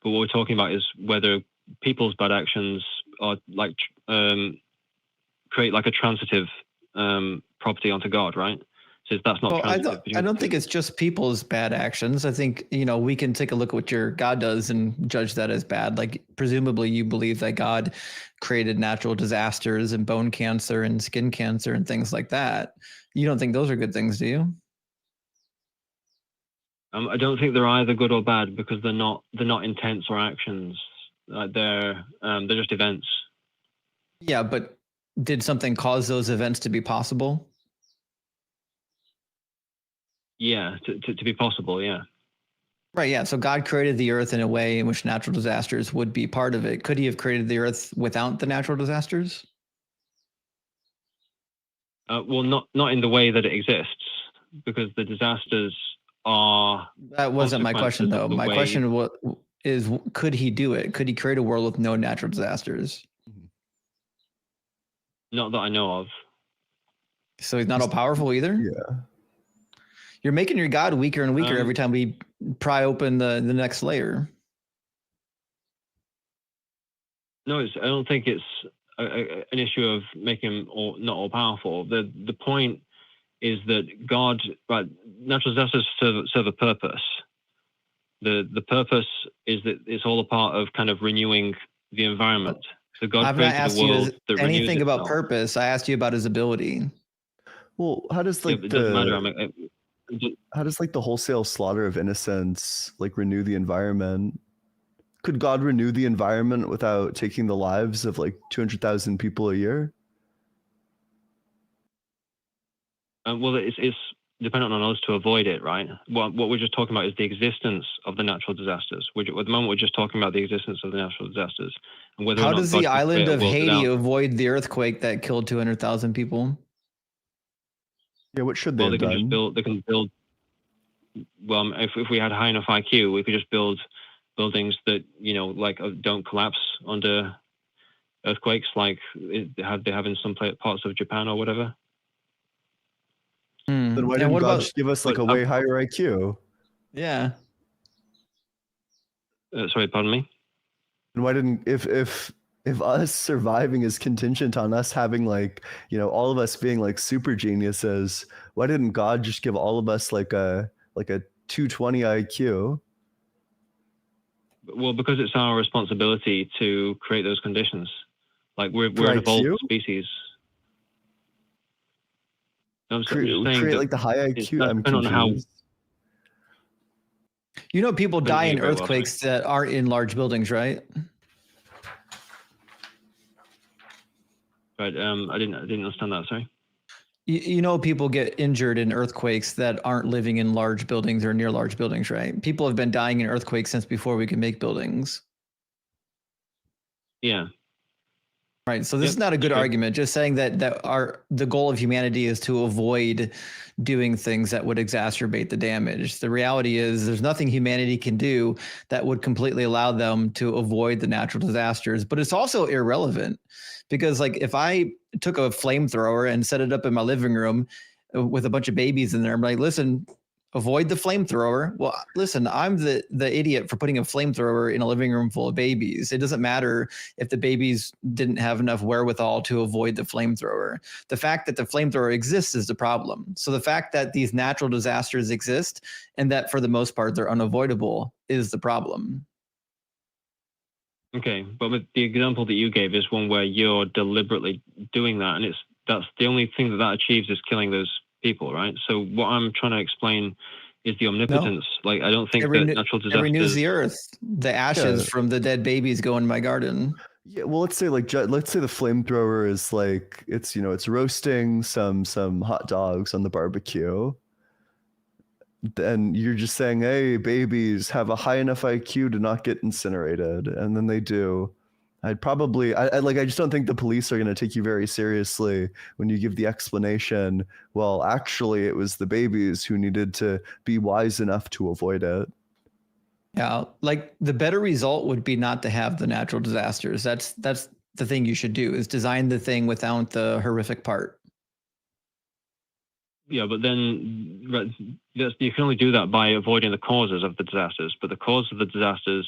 Speaker 3: But what we're talking about is whether people's bad actions are like create like a transitive property onto God, right? So that's not transitive.
Speaker 1: I don't think it's just people's bad actions. I think, we can take a look at what your God does and judge that as bad. Like, presumably you believe that God created natural disasters and bone cancer and skin cancer and things like that. You don't think those are good things, do you?
Speaker 3: I don't think they're either good or bad, because they're not intents or actions. They're just events.
Speaker 1: Yeah, but did something cause those events to be possible?
Speaker 3: Yeah, to be possible, yeah.
Speaker 1: Right, yeah. So God created the earth in a way in which natural disasters would be part of it. Could he have created the earth without the natural disasters?
Speaker 3: Well, not in the way that it exists, because the disasters are
Speaker 1: That wasn't my question,
Speaker 3: consequences
Speaker 1: though.
Speaker 3: of the
Speaker 1: My
Speaker 3: way.
Speaker 1: question is, could he do it? Could he create a world with no natural disasters?
Speaker 3: Not that I know of.
Speaker 1: So he's not all powerful either?
Speaker 2: Yeah.
Speaker 1: You're making your God weaker and weaker every time we pry open the next layer.
Speaker 3: No, I don't think it's an issue of making him not all powerful. The point is that God, right? Natural disasters serve a purpose. The purpose is that it's all a part of kind of renewing the environment. So God
Speaker 1: I've not
Speaker 3: created
Speaker 1: asked
Speaker 3: a world
Speaker 1: you
Speaker 3: that renews
Speaker 1: anything about
Speaker 3: itself.
Speaker 1: purpose. I asked you about his ability.
Speaker 2: Well, how does
Speaker 3: Yeah,
Speaker 2: like
Speaker 3: it doesn't matter.
Speaker 2: how does like the wholesale slaughter of innocents like renew the environment? Could God renew the environment without taking the lives of like 200,000 people a year?
Speaker 3: Well, it's dependent on us to avoid it, right? What we're just talking about is the existence of the natural disasters. At the moment, we're just talking about the existence of the natural disasters and whether or
Speaker 1: How
Speaker 3: not
Speaker 1: does
Speaker 3: God
Speaker 1: the
Speaker 3: could
Speaker 1: island
Speaker 3: create a
Speaker 1: of
Speaker 3: world
Speaker 1: Haiti
Speaker 3: without.
Speaker 1: avoid the earthquake that killed 200,000 people?
Speaker 2: Yeah, what should they
Speaker 3: Well,
Speaker 2: have
Speaker 3: they can
Speaker 2: done?
Speaker 3: just build. They can build. Well, if we had high enough IQ, we could just build buildings that like don't collapse under earthquakes, like they have in some parts of Japan or whatever.
Speaker 2: Then why
Speaker 1: And
Speaker 2: didn't
Speaker 1: what
Speaker 2: God
Speaker 1: about?
Speaker 2: just give us like a way higher IQ?
Speaker 1: Yeah.
Speaker 3: Sorry, pardon me.
Speaker 2: And why didn't if us surviving is contingent on us having like all of us being like super geniuses, why didn't God just give all of us like a 220 IQ?
Speaker 3: Well, because it's our responsibility to create those conditions. Like we're an
Speaker 2: IQ?
Speaker 3: evolved species. No, I'm just saying
Speaker 2: create
Speaker 3: that
Speaker 2: like the high IQ. I'm
Speaker 3: depending on how.
Speaker 2: confused.
Speaker 1: People die in
Speaker 3: hear very well,
Speaker 1: earthquakes that aren't in large buildings, right?
Speaker 3: Right. I didn't understand that. Sorry.
Speaker 1: People get injured in earthquakes that aren't living in large buildings or near large buildings, right? People have been dying in earthquakes since before we could make buildings.
Speaker 3: Yeah.
Speaker 1: Right. So this is not a good argument. Just saying that the goal of humanity is to avoid doing things that would exacerbate the damage. The reality is there's nothing humanity can do that would completely allow them to avoid the natural disasters. But it's also irrelevant because, like, if I took a flamethrower and set it up in my living room with a bunch of babies in there, I'm like, listen, avoid the flamethrower. Well, listen, I'm the idiot for putting a flamethrower in a living room full of babies. It doesn't matter if the babies didn't have enough wherewithal to avoid the flamethrower. The fact that the flamethrower exists is the problem. So the fact that these natural disasters exist and that for the most part they're unavoidable is the problem.
Speaker 3: Okay, but with the example that you gave is one where you're deliberately doing that, and that's the only thing that achieves is killing those people, right? So what I'm trying to explain is the omnipotence. No. Like I don't think that natural disasters.
Speaker 1: It renews the earth. The ashes from the dead babies go in my garden.
Speaker 2: Yeah, well, let's say the flamethrower is like it's roasting some hot dogs on the barbecue. Then you're just saying, hey, babies have a high enough IQ to not get incinerated, and then they do. I just don't think the police are going to take you very seriously when you give the explanation, well, actually, it was the babies who needed to be wise enough to avoid it.
Speaker 1: Yeah, like the better result would be not to have the natural disasters. That's the thing you should do is design the thing without the horrific part.
Speaker 3: Yeah, but then you can only do that by avoiding the causes of the disasters. But the causes of the disasters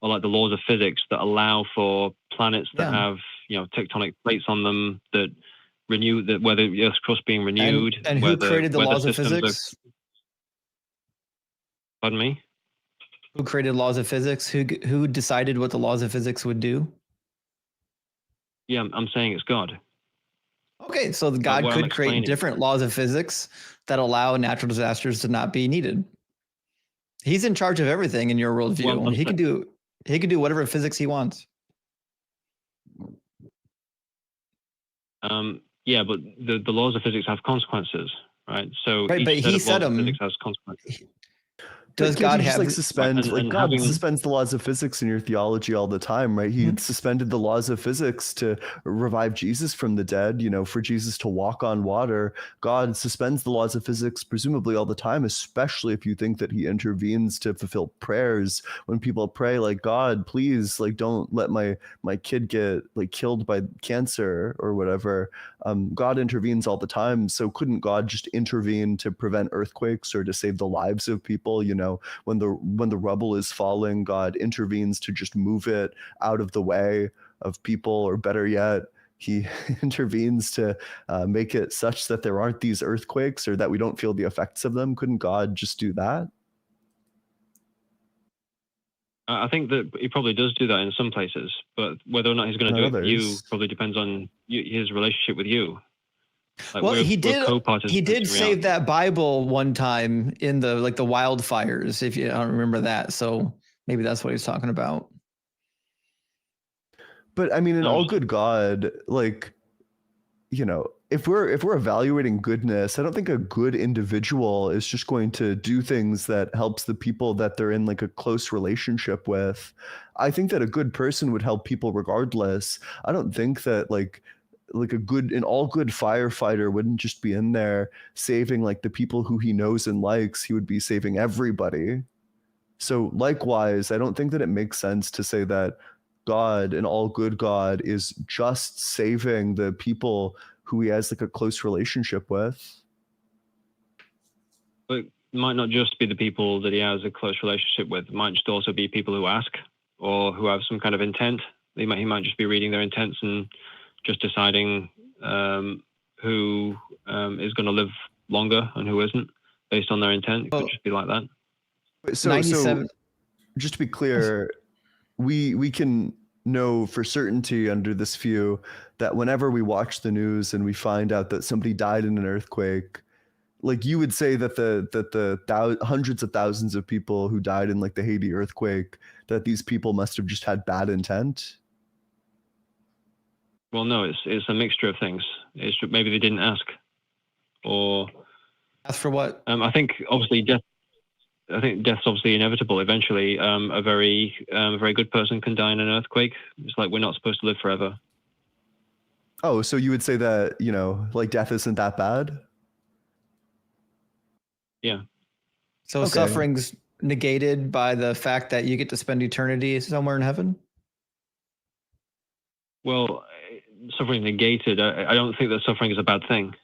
Speaker 3: are like the laws of physics that allow for planets that have tectonic plates on them that renew that where the Earth's crust being renewed.
Speaker 1: And who created the laws of physics?
Speaker 3: Pardon me?
Speaker 1: Who created laws of physics? Who decided what the laws of physics would do?
Speaker 3: Yeah, I'm saying it's God.
Speaker 1: Okay, so God could create different laws of physics that allow natural disasters to not be needed. He's in charge of everything in your worldview. Well, he can do whatever physics he wants.
Speaker 3: Yeah, but the laws of physics have consequences. right? So
Speaker 1: Right,
Speaker 3: each
Speaker 1: but
Speaker 3: set
Speaker 1: he
Speaker 3: of
Speaker 1: said
Speaker 3: laws of
Speaker 1: them.
Speaker 3: physics has consequences.
Speaker 1: Does
Speaker 2: But can't
Speaker 1: God
Speaker 2: you just like
Speaker 1: have?
Speaker 2: suspend, like
Speaker 3: And
Speaker 2: God
Speaker 3: having
Speaker 2: suspends the laws of physics in your theology all the time, right? He
Speaker 1: Mhm.
Speaker 2: suspended the laws of physics to revive Jesus from the dead, you know, for Jesus to walk on water. God suspends the laws of physics presumably all the time, especially if you think that he intervenes to fulfill prayers. When people pray like, God, please, like, don't let my kid get like killed by cancer or whatever. God intervenes all the time. So couldn't God just intervene to prevent earthquakes or to save the lives of people? You know, when the rubble is falling, God intervenes to just move it out of the way of people, or better yet, he intervenes to make it such that there aren't these earthquakes or that we don't feel the effects of them. Couldn't God just do that?
Speaker 3: I think that he probably does do that in some places, but whether or not he's going to
Speaker 2: Not
Speaker 3: do it for you
Speaker 2: others.
Speaker 3: probably depends on his relationship with you. Like
Speaker 1: Well, he
Speaker 3: we're
Speaker 1: did. He
Speaker 3: co-participants
Speaker 1: did
Speaker 3: in
Speaker 1: save
Speaker 3: reality.
Speaker 1: that Bible one time in the wildfires. If you don't remember that, so maybe that's what he's talking about.
Speaker 2: But I mean, in
Speaker 3: No,
Speaker 2: all good God, like, you know, if we're evaluating goodness, I don't think a good individual is just going to do things that helps the people that they're in like a close relationship with. I think that a good person would help people regardless. I don't think that like an all good firefighter wouldn't just be in there saving like the people who he knows and likes. He would be saving everybody. So likewise, I don't think that it makes sense to say that God, an all good God, is just saving the people who he has like a close relationship with.
Speaker 3: But it might not just be the people that he has a close relationship with. It might just also be people who ask or who have some kind of intent. He might just be reading their intents and just deciding who is going to live longer and who isn't based on their intent. It could just be like that.
Speaker 2: So
Speaker 1: 97.
Speaker 2: just to be clear, we can know for certainty under this view that whenever we watch the news and we find out that somebody died in an earthquake, like you would say that the hundreds of thousands of people who died in like the Haiti earthquake, that these people must have just had bad intent.
Speaker 3: Well, no, it's a mixture of things. It's maybe they didn't ask, or
Speaker 1: Ask for what?
Speaker 3: I think obviously death. I think death's obviously inevitable eventually. A very good person can die in an earthquake. It's like we're not supposed to live forever.
Speaker 2: Oh, so you would say that, you know, like death isn't that bad?
Speaker 3: Yeah.
Speaker 1: So
Speaker 2: Okay.
Speaker 1: suffering's negated by the fact that you get to spend eternity somewhere in heaven?
Speaker 3: Well, suffering negated. I don't think that suffering is a bad thing.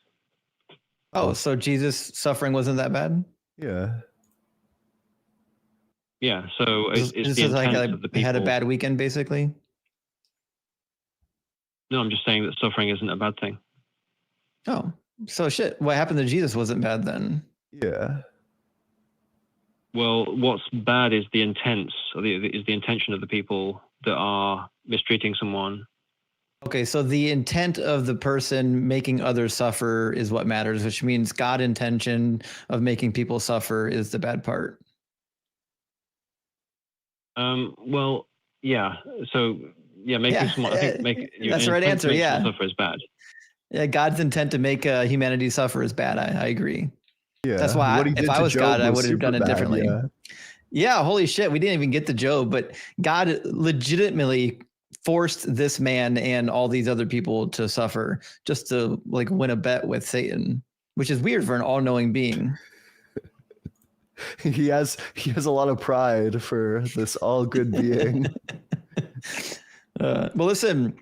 Speaker 1: Oh, so Jesus' suffering wasn't that bad?
Speaker 2: Yeah.
Speaker 3: Yeah. So it's
Speaker 1: This
Speaker 3: the
Speaker 1: is like
Speaker 3: intent of the people.
Speaker 1: had a bad weekend, basically.
Speaker 3: No, I'm just saying that suffering isn't a bad thing.
Speaker 1: Oh, so shit. What happened to Jesus wasn't bad then?
Speaker 2: Yeah.
Speaker 3: Well, what's bad is the intents, or is the intention of the people that are mistreating someone.
Speaker 1: Okay, so the intent of the person making others suffer is what matters, which means God's intention of making people suffer is the bad part.
Speaker 3: Well, yeah. So yeah, making someone. I think
Speaker 1: that's the right answer. Yeah,
Speaker 3: suffer is bad.
Speaker 1: Yeah, God's intent to make humanity suffer is bad. I agree.
Speaker 2: Yeah.
Speaker 1: That's why
Speaker 2: what he
Speaker 1: if
Speaker 2: did
Speaker 1: I
Speaker 2: to
Speaker 1: was
Speaker 2: Job
Speaker 1: God, I
Speaker 2: was
Speaker 1: would have
Speaker 2: super
Speaker 1: done it
Speaker 2: bad,
Speaker 1: differently.
Speaker 2: yeah.
Speaker 1: Yeah, holy shit. We didn't even get to Job, but God legitimately forced this man and all these other people to suffer just to like win a bet with Satan, which is weird for an all-knowing being.
Speaker 2: He has a lot of pride for this all good being.
Speaker 1: Well, listen,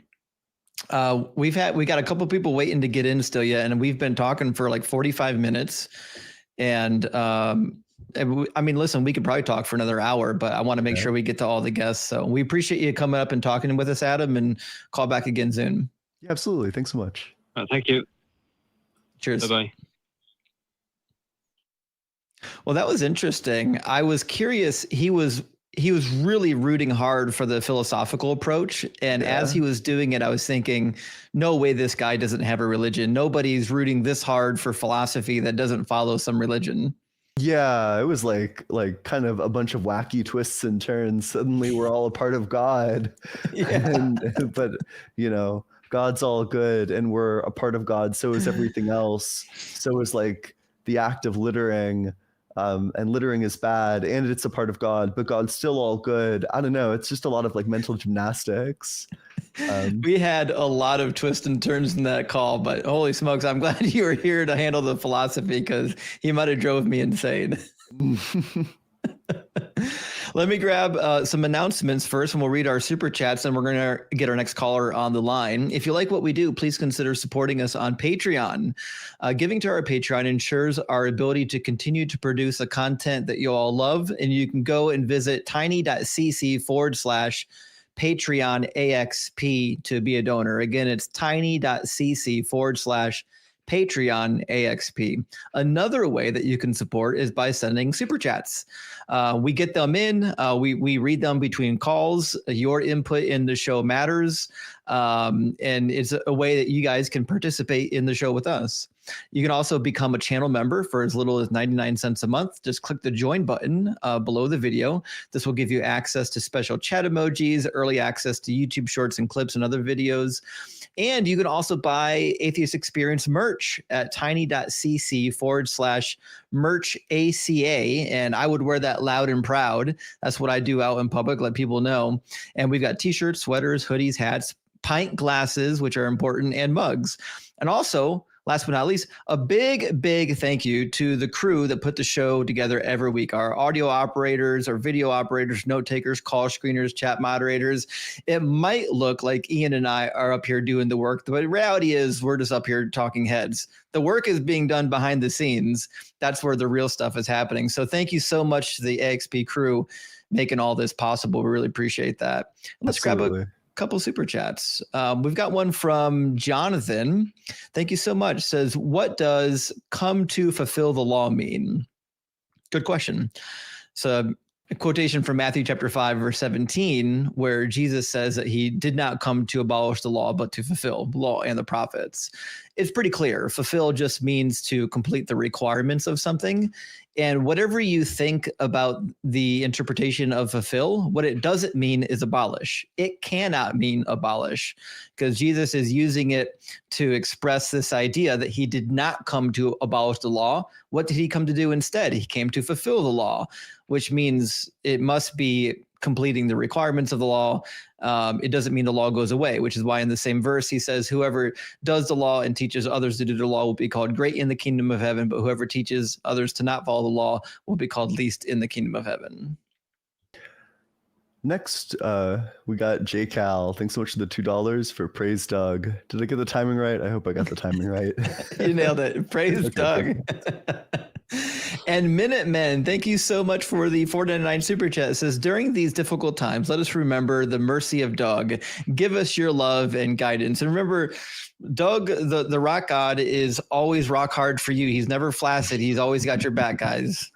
Speaker 1: we got a couple people waiting to get in still yet, and we've been talking for like 45 minutes. And I mean, listen, we could probably talk for another hour, but I want to make sure we get to all the guests. So we appreciate you coming up and talking with us, Adam, and call back again soon.
Speaker 2: Yeah, absolutely. Thanks so much.
Speaker 3: Thank you.
Speaker 1: Cheers.
Speaker 3: Bye-bye.
Speaker 1: Well, that was interesting. I was curious. He was really rooting hard for the philosophical approach. And as he was doing it, I was thinking, no way this guy doesn't have a religion. Nobody's rooting this hard for philosophy that doesn't follow some religion.
Speaker 2: Yeah, it was like kind of a bunch of wacky twists and turns. Suddenly we're all a part of God. But, you know, God's all good and we're a part of God. So is everything else. So is like the act of littering, and littering is bad, and it's a part of God, but God's still all good. I don't know. It's just a lot of like mental gymnastics.
Speaker 1: We had a lot of twists and turns in that call, but holy smokes, I'm glad you were here to handle the philosophy, because he might have drove me insane. Let me grab some announcements first, and we'll read our super chats, and we're going to get our next caller on the line. If you like what we do, please consider supporting us on Patreon. Giving to our Patreon ensures our ability to continue to produce the content that you all love, and you can go and visit tiny.cc/Patreon AXP to be a donor. Again, it's tiny.cc/Patreon AXP. Another way that you can support is by sending super chats. We get them in, we read them between calls. Your input in the show matters, and it's a way that you guys can participate in the show with us. You can also become a channel member for as little as 99 cents a month. Just click the join button below the video. This will give you access to special chat emojis, early access to YouTube shorts and clips and other videos. And you can also buy Atheist Experience merch at tiny.cc/merch ACA. And I would wear that loud and proud. That's what I do out in public, let people know. And we've got t-shirts, sweaters, hoodies, hats, pint glasses, which are important, and mugs. And also, last but not least, a big, big thank you to the crew that put the show together every week. Our audio operators, our video operators, note takers, call screeners, chat moderators. It might look like Ian and I are up here doing the work, but the reality is we're just up here talking heads. The work is being done behind the scenes. That's where the real stuff is happening. So thank you so much to the AXP crew making all this possible. We really appreciate that. Let's grab a couple super chats. We've got one from Jonathan. Thank you so much. Says, what does come to fulfill the law mean? Good question. So a quotation from Matthew chapter 5, verse 17, where Jesus says that he did not come to abolish the law, but to fulfill the law and the prophets. It's pretty clear. Fulfill just means to complete the requirements of something. And whatever you think about the interpretation of fulfill, what it doesn't mean is abolish. It cannot mean abolish, because Jesus is using it to express this idea that he did not come to abolish the law. What did he come to do instead? He came to fulfill the law, which means it must be completing the requirements of the law. It doesn't mean the law goes away, which is why in the same verse he says, whoever does the law and teaches others to do the law will be called great in the kingdom of heaven, but whoever teaches others to not follow the law will be called least in the kingdom of heaven.
Speaker 2: Next, we got J Cal. Thanks so much for the $2 for Praise Doug. Did I get the timing right? I hope I got the timing right.
Speaker 1: You nailed it. Praise Doug. And Minutemen, thank you so much for the $4.99 super chat. It says, during these difficult times, let us remember the mercy of Doug. Give us your love and guidance. And remember, Doug, the rock god, is always rock hard for you. He's never flaccid. He's always got your back, guys.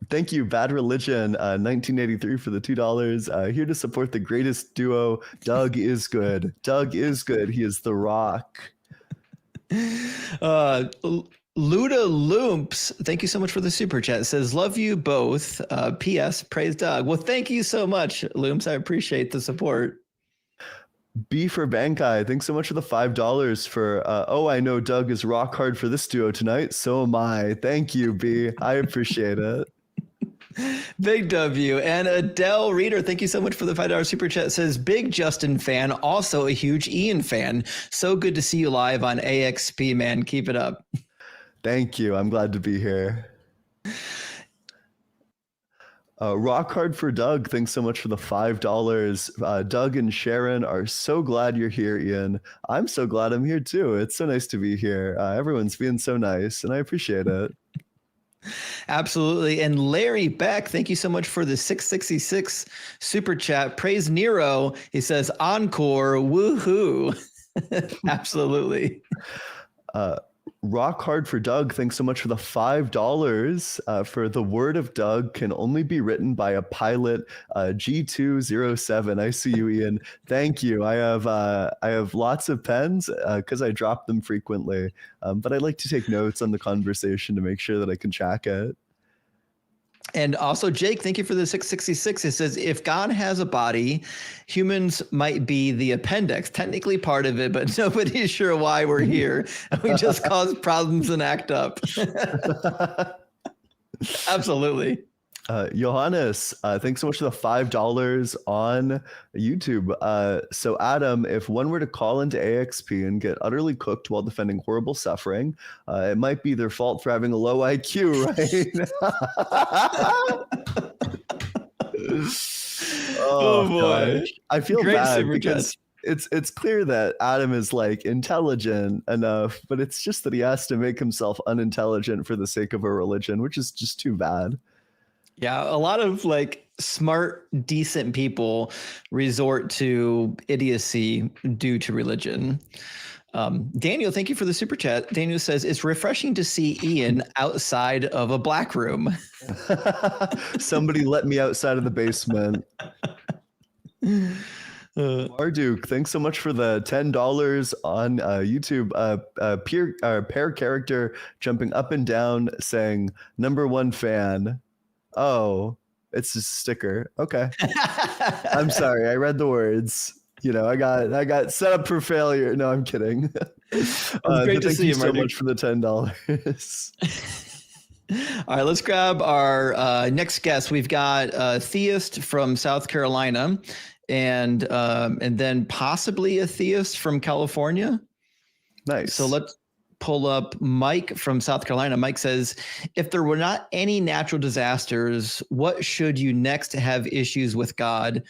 Speaker 2: Thank you, Bad Religion, 1983 for the $2. Here to support the greatest duo. Doug is good. Doug is good. He is the rock.
Speaker 1: Luda Loomps, thank you so much for the super chat. It says, love you both. P.S. Praise Doug. Well, thank you so much, Loomps. I appreciate the support.
Speaker 2: B for Bankai, thanks so much for the $5 for, I know Doug is rock hard for this duo tonight. So am I. Thank you, B. I appreciate it.
Speaker 1: Big W. And Adele Reader, thank you so much for the $5 super chat. It says, big Justin fan, also a huge Ian fan. So good to see you live on AXP, man. Keep it up.
Speaker 2: Thank you. I'm glad to be here. Rock hard for Doug. Thanks so much for the $5. Doug and Sharon are so glad you're here, Ian. I'm so glad I'm here too. It's so nice to be here. Everyone's being so nice, and I appreciate it.
Speaker 1: Absolutely. And Larry Beck, thank you so much for the 666 super chat. Praise Nero. He says, encore, woohoo. Absolutely.
Speaker 2: Rock hard for Doug. Thanks so much for the $5 for the word of Doug can only be written by a pilot. G207. I see you, Ian. Thank you. I have lots of pens because I drop them frequently, but I like to take notes on the conversation to make sure that I can track it.
Speaker 1: And also, Jake, thank you for the 666. It says, if God has a body, humans might be the appendix, technically part of it, but nobody's sure why we're here. And we just cause problems and act up. Absolutely.
Speaker 2: Johannes, thanks so much for the $5 on YouTube. So Adam, if one were to call into AXP and get utterly cooked while defending horrible suffering, it might be their fault for having a low IQ, right?
Speaker 1: Oh boy.
Speaker 2: Gosh. I feel
Speaker 1: Great
Speaker 2: bad
Speaker 1: super
Speaker 2: because it's clear that Adam is like intelligent enough, but it's just that he has to make himself unintelligent for the sake of a religion, which is just too bad.
Speaker 1: Yeah, a lot of like smart, decent people resort to idiocy due to religion. Daniel, thank you for the super chat. Daniel says, it's refreshing to see Ian outside of a black room.
Speaker 2: Somebody let me outside of the basement. Marduk, thanks so much for the $10 on YouTube. Pair character jumping up and down saying, #1 fan. Oh, it's a sticker. Okay. I'm sorry. I read the words. You know, I got set up for failure. No, I'm kidding.
Speaker 1: Great to see you,
Speaker 2: so
Speaker 1: Marduk.
Speaker 2: much for the $10.
Speaker 1: All right, let's grab our next guest. We've got a theist from South Carolina, and then possibly a theist from California.
Speaker 2: Nice.
Speaker 1: So let's pull up Mike from South Carolina. Mike says, if there were not any natural disasters, what should you next have issues with God?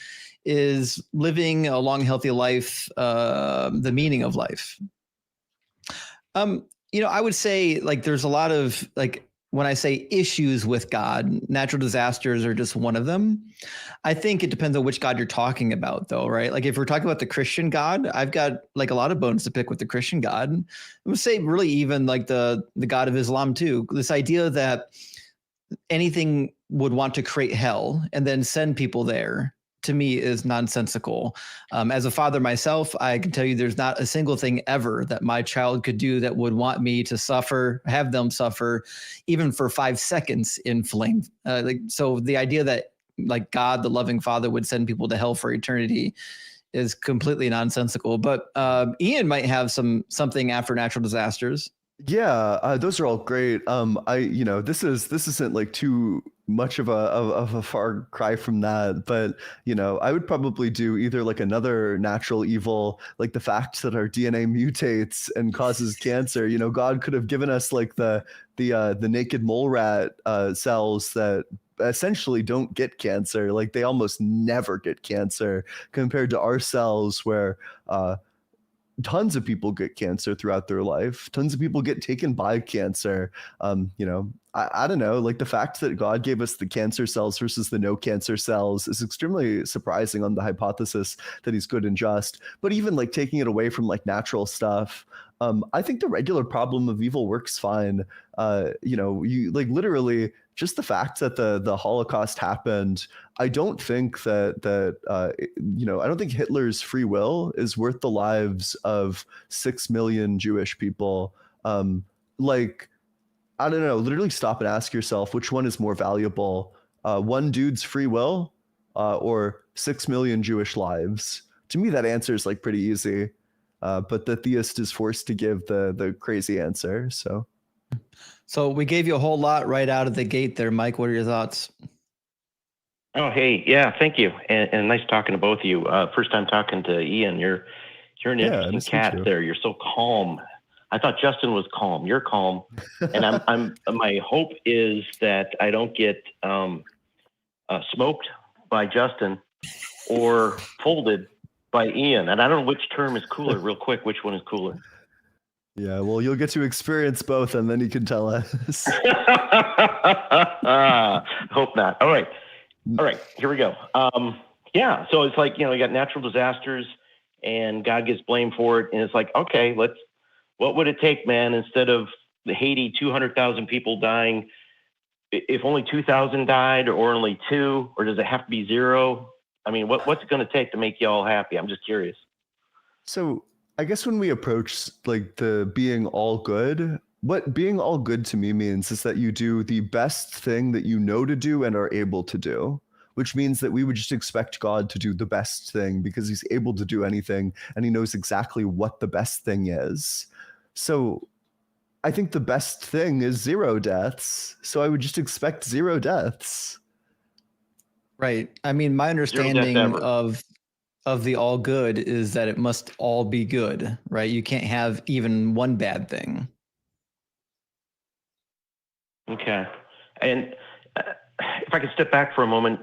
Speaker 1: Is living a long, healthy life the meaning of life? I would say like there's a lot of like, when I say issues with God, natural disasters are just one of them. I think it depends on which God you're talking about, though, right? Like if we're talking about the Christian God, I've got like a lot of bones to pick with the Christian God. I would say really even like the God of Islam too. This idea that anything would want to create hell and then send people there, to me, is nonsensical. As a father myself, I can tell you there's not a single thing ever that my child could do that would want me to suffer, have them suffer, even for 5 seconds in flame. So the idea that like God, the loving father, would send people to hell for eternity is completely nonsensical. But Ian might have something after natural disasters.
Speaker 2: Yeah, those are all great. This isn't like too much of a far cry from that, but I would probably do either like another natural evil, like the fact that our DNA mutates and causes cancer. God could have given us like the naked mole rat cells that essentially don't get cancer. Like they almost never get cancer compared to our cells where tons of people get cancer throughout their life. Tons of people get taken by cancer. I don't know, like the fact that God gave us the cancer cells versus the no cancer cells is extremely surprising on the hypothesis that he's good and just. But even like taking it away from like natural stuff, I think the regular problem of evil works fine. You like literally just the fact that the Holocaust happened. I don't think that I don't think Hitler's free will is worth the lives of 6 million Jewish people. I don't know, literally stop and ask yourself which one is more valuable, one dude's free will or 6 million Jewish lives. To me, that answer is like pretty easy, but the theist is forced to give the crazy answer. So
Speaker 1: we gave you a whole lot right out of the gate there, Mike. What are your thoughts?
Speaker 4: Oh, hey, yeah, thank you, and nice talking to both of you. First time talking to Ian. You're an interesting cat there. You're so calm. I thought Justin was calm. You're calm, and I'm. My hope is that I don't get smoked by Justin or folded by Ian. And I don't know which term is cooler. Real quick, which one is cooler?
Speaker 2: Yeah, well, you'll get to experience both, and then you can tell us.
Speaker 4: Hope not. All right, here we go. Yeah, so it's like, you got natural disasters, and God gets blamed for it, and it's like, okay, what would it take, man, instead of the Haiti 200,000 people dying, if only 2,000 died, or only 2, or does it have to be 0? I mean, what's it going to take to make you all happy? I'm just curious.
Speaker 2: So I guess when we approach like the being all good, what being all good to me means is that you do the best thing that you know to do and are able to do, which means that we would just expect God to do the best thing because he's able to do anything and he knows exactly what the best thing is. So I think the best thing is 0 deaths. So I would just expect 0 deaths.
Speaker 1: Right. I mean, my understanding
Speaker 4: ever.
Speaker 1: of the all good is that it must all be good, right? You can't have even one bad thing.
Speaker 4: Okay. And if I could step back for a moment,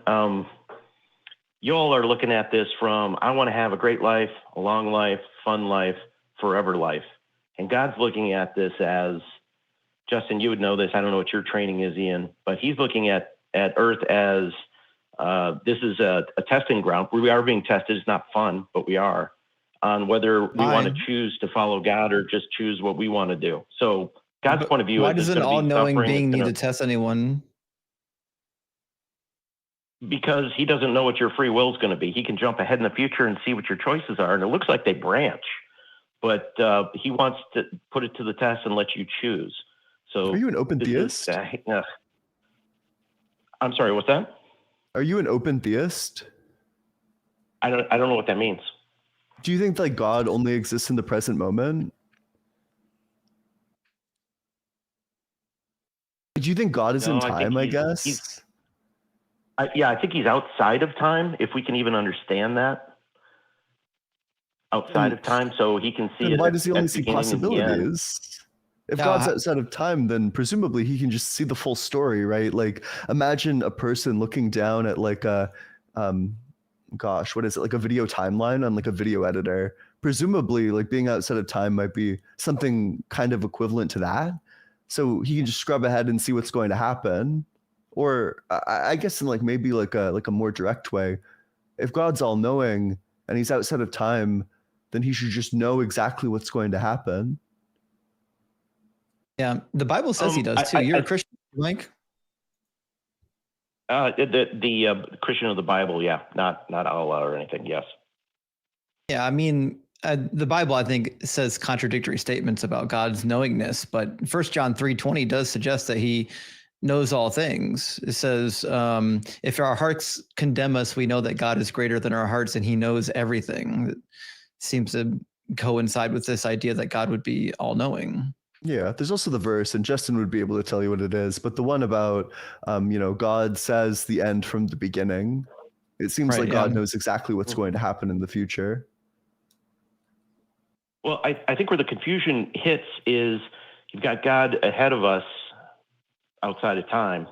Speaker 4: you all are looking at this from, I want to have a great life, a long life, fun life, forever life. And God's looking at this as, Justin, you would know this. I don't know what your training is, Ian, but he's looking at Earth as this is a testing ground. We are being tested. It's not fun, but we are, on whether we want to choose to follow God or just choose what we want to do. So God's point of view
Speaker 1: why
Speaker 4: is
Speaker 1: does an all-knowing being need to test anyone?
Speaker 4: Because he doesn't know what your free will is going to be. He can jump ahead in the future and see what your choices are, and it looks like they branch, but he wants to put it to the test and let you choose. So
Speaker 2: are you an open theist?
Speaker 4: I'm sorry, what's that?
Speaker 2: Are you an open theist?
Speaker 4: I don't know what that means.
Speaker 2: Do you think like God only exists in the present moment? Do you think God is in time, I guess?
Speaker 4: I think he's outside of time, if we can even understand that. Outside of time, so he can see it.
Speaker 2: Why does he only see possibilities? If God's outside of time, then presumably he can just see the full story, right? Like imagine a person looking down at like a, what is it? Like a video timeline on like a video editor. Presumably like being outside of time might be something kind of equivalent to that. So he can just scrub ahead and see what's going to happen. Or I guess in like maybe like a more direct way, if God's all knowing and he's outside of time, then he should just know exactly what's going to happen.
Speaker 1: Yeah, the Bible says he does too. You're a Christian, Mike?
Speaker 4: The Christian of the Bible, yeah, not Allah or anything. Yes.
Speaker 1: Yeah, I mean, the Bible, I think, says contradictory statements about God's knowingness, but 1 John 3:20 does suggest that he knows all things. It says, if our hearts condemn us, we know that God is greater than our hearts and he knows everything. It seems to coincide with this idea that God would be all knowing.
Speaker 2: Yeah, there's also the verse, and Justin would be able to tell you what it is, but the one about, God says the end from the beginning. It seems like God knows exactly what's going to happen in the future.
Speaker 4: Well, I think where the confusion hits is you've got God ahead of us outside of time,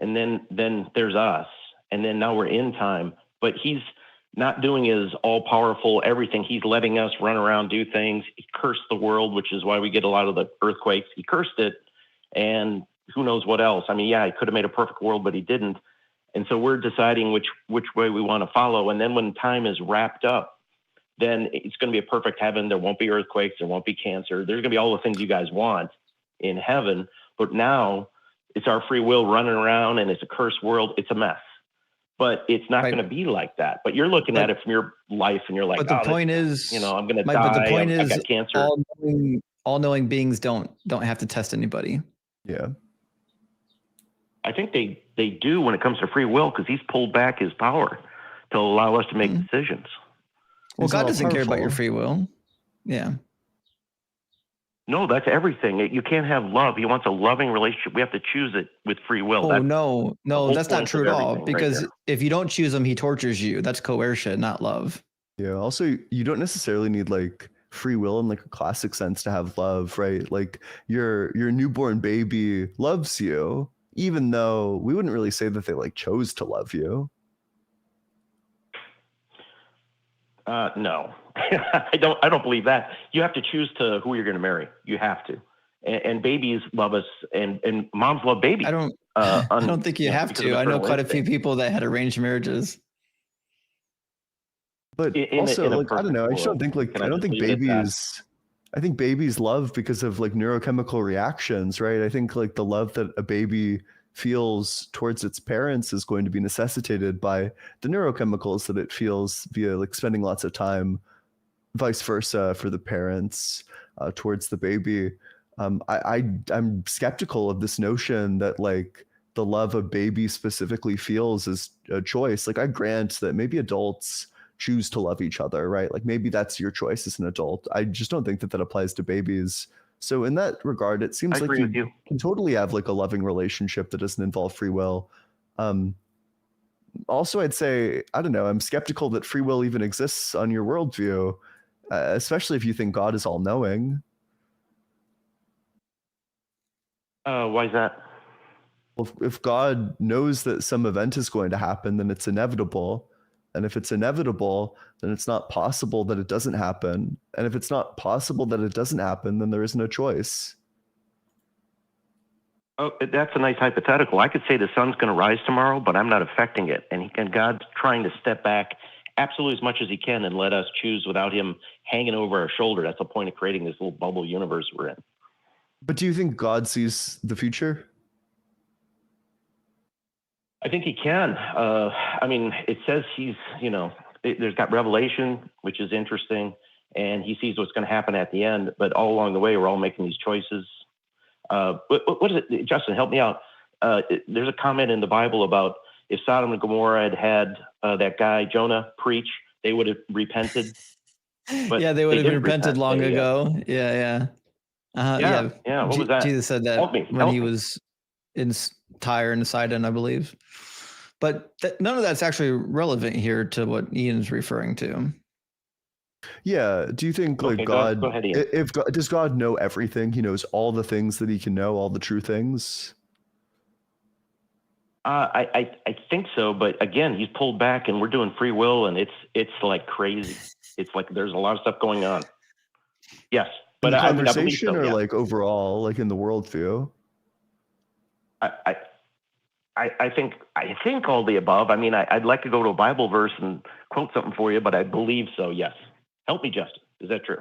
Speaker 4: and then there's us, and then now we're in time, but he's not doing his all-powerful everything. He's letting us run around, do things. He cursed the world, which is why we get a lot of the earthquakes. He cursed it, and who knows what else. I mean, yeah, he could have made a perfect world, but he didn't. And so we're deciding which way we want to follow. And then when time is wrapped up, then it's going to be a perfect heaven. There won't be earthquakes. There won't be cancer. There's going to be all the things you guys want in heaven. But now it's our free will running around, and it's a cursed world. It's a mess. But it's not going to be like that. But you're looking at it from your life, and you're like,
Speaker 1: but the point is,
Speaker 4: I'm going to die.
Speaker 1: But the point is,
Speaker 4: I got cancer.
Speaker 1: All-knowing beings don't have to test anybody.
Speaker 2: Yeah.
Speaker 4: I think they do when it comes to free will, because he's pulled back his power to allow us to make decisions.
Speaker 1: Well, God doesn't care about your free will. Yeah.
Speaker 4: No, that's everything. You can't have love. He wants a loving relationship. We have to choose it with free will.
Speaker 1: Oh, no, that's not true at all. Because if you don't choose him, he tortures you. That's coercion, not love.
Speaker 2: Yeah. Also, you don't necessarily need like free will in like a classic sense to have love, right? Like your newborn baby loves you, even though we wouldn't really say that they like chose to love you.
Speaker 4: No, I don't believe that. You have to choose to who you're going to marry. You have to, and babies love us, and moms love babies.
Speaker 1: I don't think you have to. I know quite a few people that had arranged marriages.
Speaker 2: But also, I don't know. I just don't think I think babies love because of like neurochemical reactions, right? I think like the love that a baby feels towards its parents is going to be necessitated by the neurochemicals that it feels via like spending lots of time, vice versa for the parents towards the baby. I'm skeptical of this notion that like the love a baby specifically feels is a choice. Like I grant that maybe adults choose to love each other, right? Like maybe that's your choice as an adult. I just don't think that that applies to babies. So in that regard, it
Speaker 4: I
Speaker 2: seems like
Speaker 4: agree with you.
Speaker 2: can totally have like a loving relationship that doesn't involve free will. Um, Also, I'd say, I don't know, I'm skeptical that free will even exists on your worldview, especially if you think God is all knowing.
Speaker 4: Why is that?
Speaker 2: Well, if God knows that some event is going to happen, then it's inevitable. And if it's inevitable, then it's not possible that it doesn't happen. And if it's not possible that it doesn't happen, then there is no choice.
Speaker 4: Oh, that's a nice hypothetical. I could say the sun's going to rise tomorrow, but I'm not affecting it. And God's trying to step back absolutely as much as he can and let us choose without him hanging over our shoulder. That's the point of creating this little bubble universe we're in.
Speaker 2: But do you think God sees the future?
Speaker 4: I think he can. I mean, it says he's, there's got revelation, which is interesting, and he sees what's going to happen at the end. But all along the way, we're all making these choices. What is it, Justin? Help me out. There's a comment in the Bible about if Sodom and Gomorrah had that guy Jonah preach, they would have repented. But
Speaker 1: yeah, they would have
Speaker 4: didn't
Speaker 1: repented
Speaker 4: repent.
Speaker 1: long ago. Yeah.
Speaker 4: Yeah. What was that?
Speaker 1: Jesus said that
Speaker 4: Help me.
Speaker 1: when he was in Tyre and Sidon, I believe. But none of that's actually relevant here to what Ian's referring to.
Speaker 2: Yeah. Do you think like
Speaker 4: Okay,
Speaker 2: God,
Speaker 4: go ahead, Ian.
Speaker 2: if God, does God know everything? He knows all the things that he can know, all the true things.
Speaker 4: I think so, but again, he's pulled back, and we're doing free will, and it's like crazy. It's like there's a lot of stuff going on. Yes,
Speaker 2: In
Speaker 4: but
Speaker 2: the
Speaker 4: I believe
Speaker 2: conversation,
Speaker 4: so,
Speaker 2: or
Speaker 4: yeah.
Speaker 2: like overall, like in the worldview.
Speaker 4: I think all the above. I mean, I'd like to go to a Bible verse and quote something for you, but I believe so. Yes. Help me, Justin. Is that true?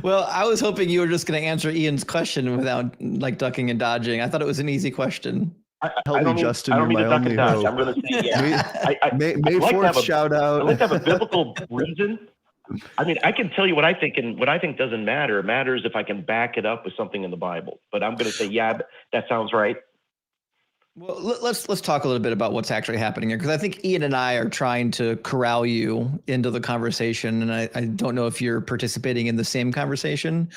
Speaker 1: Well, I was hoping you were just going to answer Ian's question without like ducking and dodging. I thought it was an easy question.
Speaker 2: Help me, Justin.
Speaker 4: I
Speaker 2: You're
Speaker 4: don't
Speaker 2: my
Speaker 4: mean to duck
Speaker 2: only
Speaker 4: and dodge.
Speaker 2: hope.
Speaker 4: I'm going to say yeah.
Speaker 2: May
Speaker 4: I'd like to
Speaker 2: 4th
Speaker 4: have
Speaker 2: shout out.
Speaker 4: I'd like to have a biblical reason. I mean, I can tell you what I think, and what I think doesn't matter. It matters if I can back it up with something in the Bible. But I'm going to say, yeah, that sounds right.
Speaker 1: Well, let's talk a little bit about what's actually happening here, because I think Ian and I are trying to corral you into the conversation, and I don't know if you're participating in the same conversation.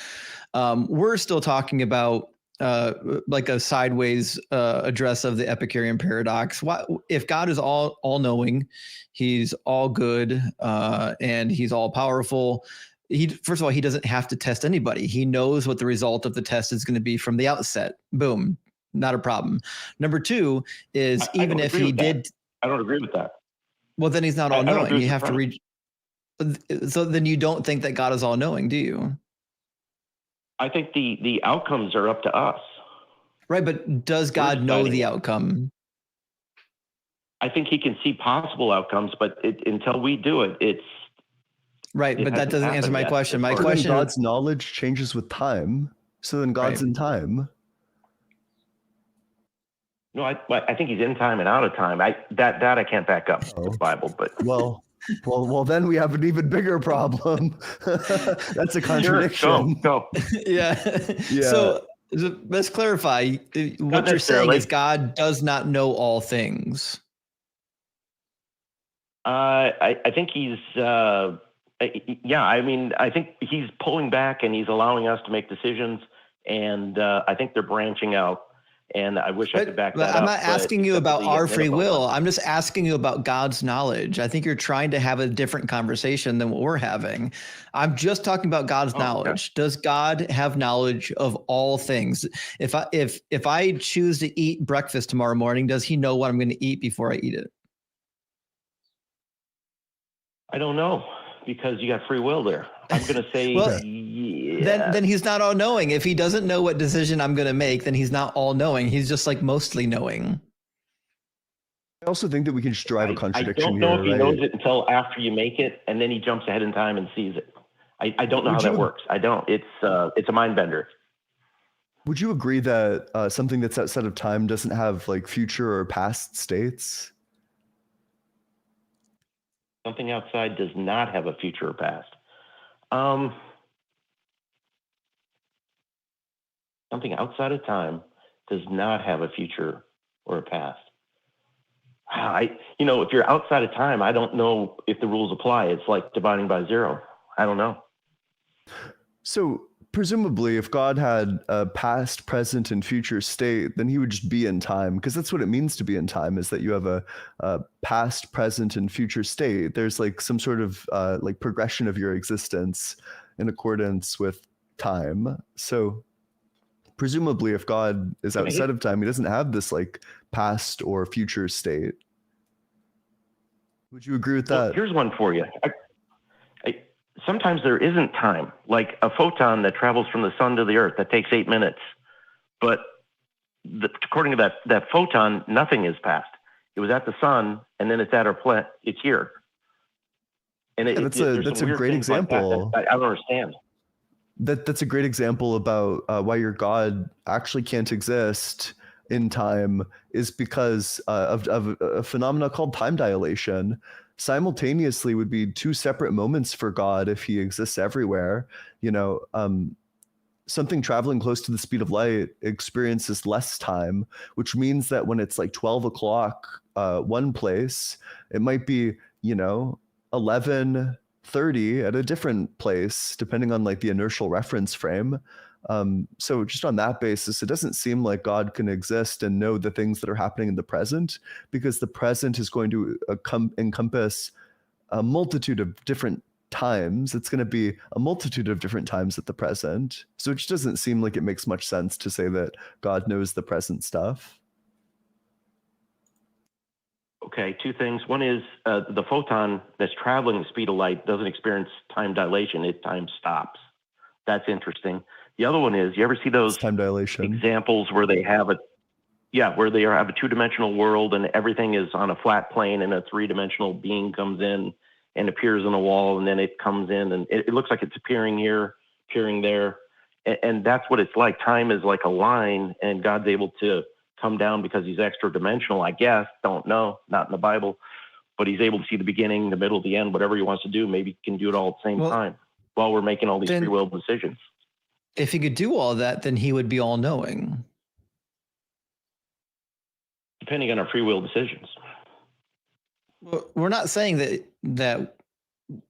Speaker 1: We're still talking about like a sideways address of the Epicurean paradox. If God is all knowing, he's all good, and he's all powerful. First of all, he doesn't have to test anybody. He knows what the result of the test is going to be from the outset. Boom. Not a problem. Number two is even if he did,
Speaker 4: I don't agree with that.
Speaker 1: well, then he's not all knowing. You have to read. So then you don't think that God is all knowing, do you?
Speaker 4: I think the outcomes are up to us.
Speaker 1: Right, but does God know the outcome?
Speaker 4: I think he can see possible outcomes, but until we do it, it's
Speaker 1: right. But that doesn't answer my question. My question:
Speaker 2: God's knowledge changes with time, so then God's in time.
Speaker 4: No, I think he's in time and out of time. That I can't back up with the Bible, but
Speaker 2: well, then we have an even bigger problem. That's a contradiction.
Speaker 4: Go.
Speaker 1: Yeah. So let's clarify. What you're saying is God does not know all things.
Speaker 4: I think he's. Yeah, I mean, I think he's pulling back and he's allowing us to make decisions, and I think they're branching out. And I wish I could back that up.
Speaker 1: I'm not asking you about our free will. I'm just asking you about God's knowledge. I think you're trying to have a different conversation than what we're having. I'm just talking about God's knowledge. Okay. Does God have knowledge of all things? If I choose to eat breakfast tomorrow morning, does he know what I'm going to eat before I eat it?
Speaker 4: I don't know, because you got free will there. I'm going to say, yeah.
Speaker 1: Then he's not all knowing. If he doesn't know what decision I'm going to make, then he's not all knowing. He's just like mostly knowing.
Speaker 2: I also think that we can just drive a contradiction here.
Speaker 4: I don't know if he knows it until after you make it, and then he jumps ahead in time and sees it. I don't know how that works. I don't. It's a mind bender.
Speaker 2: Would you agree that something that's outside of time doesn't have like future or past states?
Speaker 4: Something outside does not have a future or past. something outside of time does not have a future or a past. If you're outside of time, I don't know if the rules apply. It's like dividing by zero. I don't know.
Speaker 2: So presumably, if God had a past, present, and future state, then he would just be in time, because that's what it means to be in time, is that you have a past, present, and future state. There's like some sort of like progression of your existence in accordance with time. So presumably, if God is outside of time, he doesn't have this like past or future state. Would you agree with that?
Speaker 4: Well, here's one for you. Sometimes there isn't time, like a photon that travels from the sun to the earth that takes 8 minutes. But according to that photon, nothing is passed. It was at the sun, and then it's at our planet. It's here. And
Speaker 2: that's a great example.
Speaker 4: Like I don't understand.
Speaker 2: That's a great example about why your God actually can't exist in time, is because of a phenomena called time dilation. Simultaneously would be two separate moments for God if he exists everywhere. Something traveling close to the speed of light experiences less time, which means that when it's like 12 o'clock one place, it might be 11:30 at a different place, depending on like the inertial reference frame. So just on that basis, it doesn't seem like God can exist and know the things that are happening in the present, because the present is going to encompass a multitude of different times. It's going to be a multitude of different times at the present. So it just doesn't seem like it makes much sense to say that God knows the present stuff.
Speaker 4: Okay, two things. One is the photon that's traveling the speed of light doesn't experience time dilation. Time stops. That's interesting. The other one is, you ever see those
Speaker 2: time dilation
Speaker 4: examples where they have a two-dimensional world and everything is on a flat plane, and a three-dimensional being comes in and appears on a wall, and then it comes in and it looks like it's appearing here, appearing there. And that's what it's like. Time is like a line, and God's able to come down because he's extra dimensional, I guess. Don't know, not in the Bible, but he's able to see the beginning, the middle, the end, whatever he wants to do. Maybe he can do it all at the same time while we're making all these free will decisions.
Speaker 1: If he could do all that, then he would be all knowing.
Speaker 4: Depending on our free will decisions.
Speaker 1: Well, we're not saying that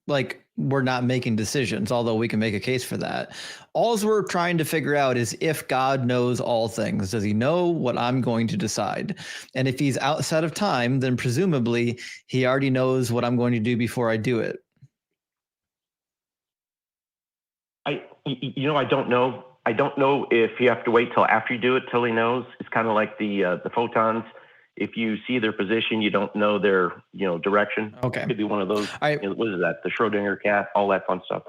Speaker 1: like we're not making decisions, although we can make a case for that. All we're trying to figure out is if God knows all things. Does he know what I'm going to decide? And if he's outside of time, then presumably he already knows what I'm going to do before I do it.
Speaker 4: I don't know. I don't know if you have to wait till after you do it till he knows. It's kind of like the photons. If you see their position, you don't know their direction.
Speaker 1: Okay,
Speaker 4: it could be one of those. What is that? The Schrodinger cat, all that fun stuff.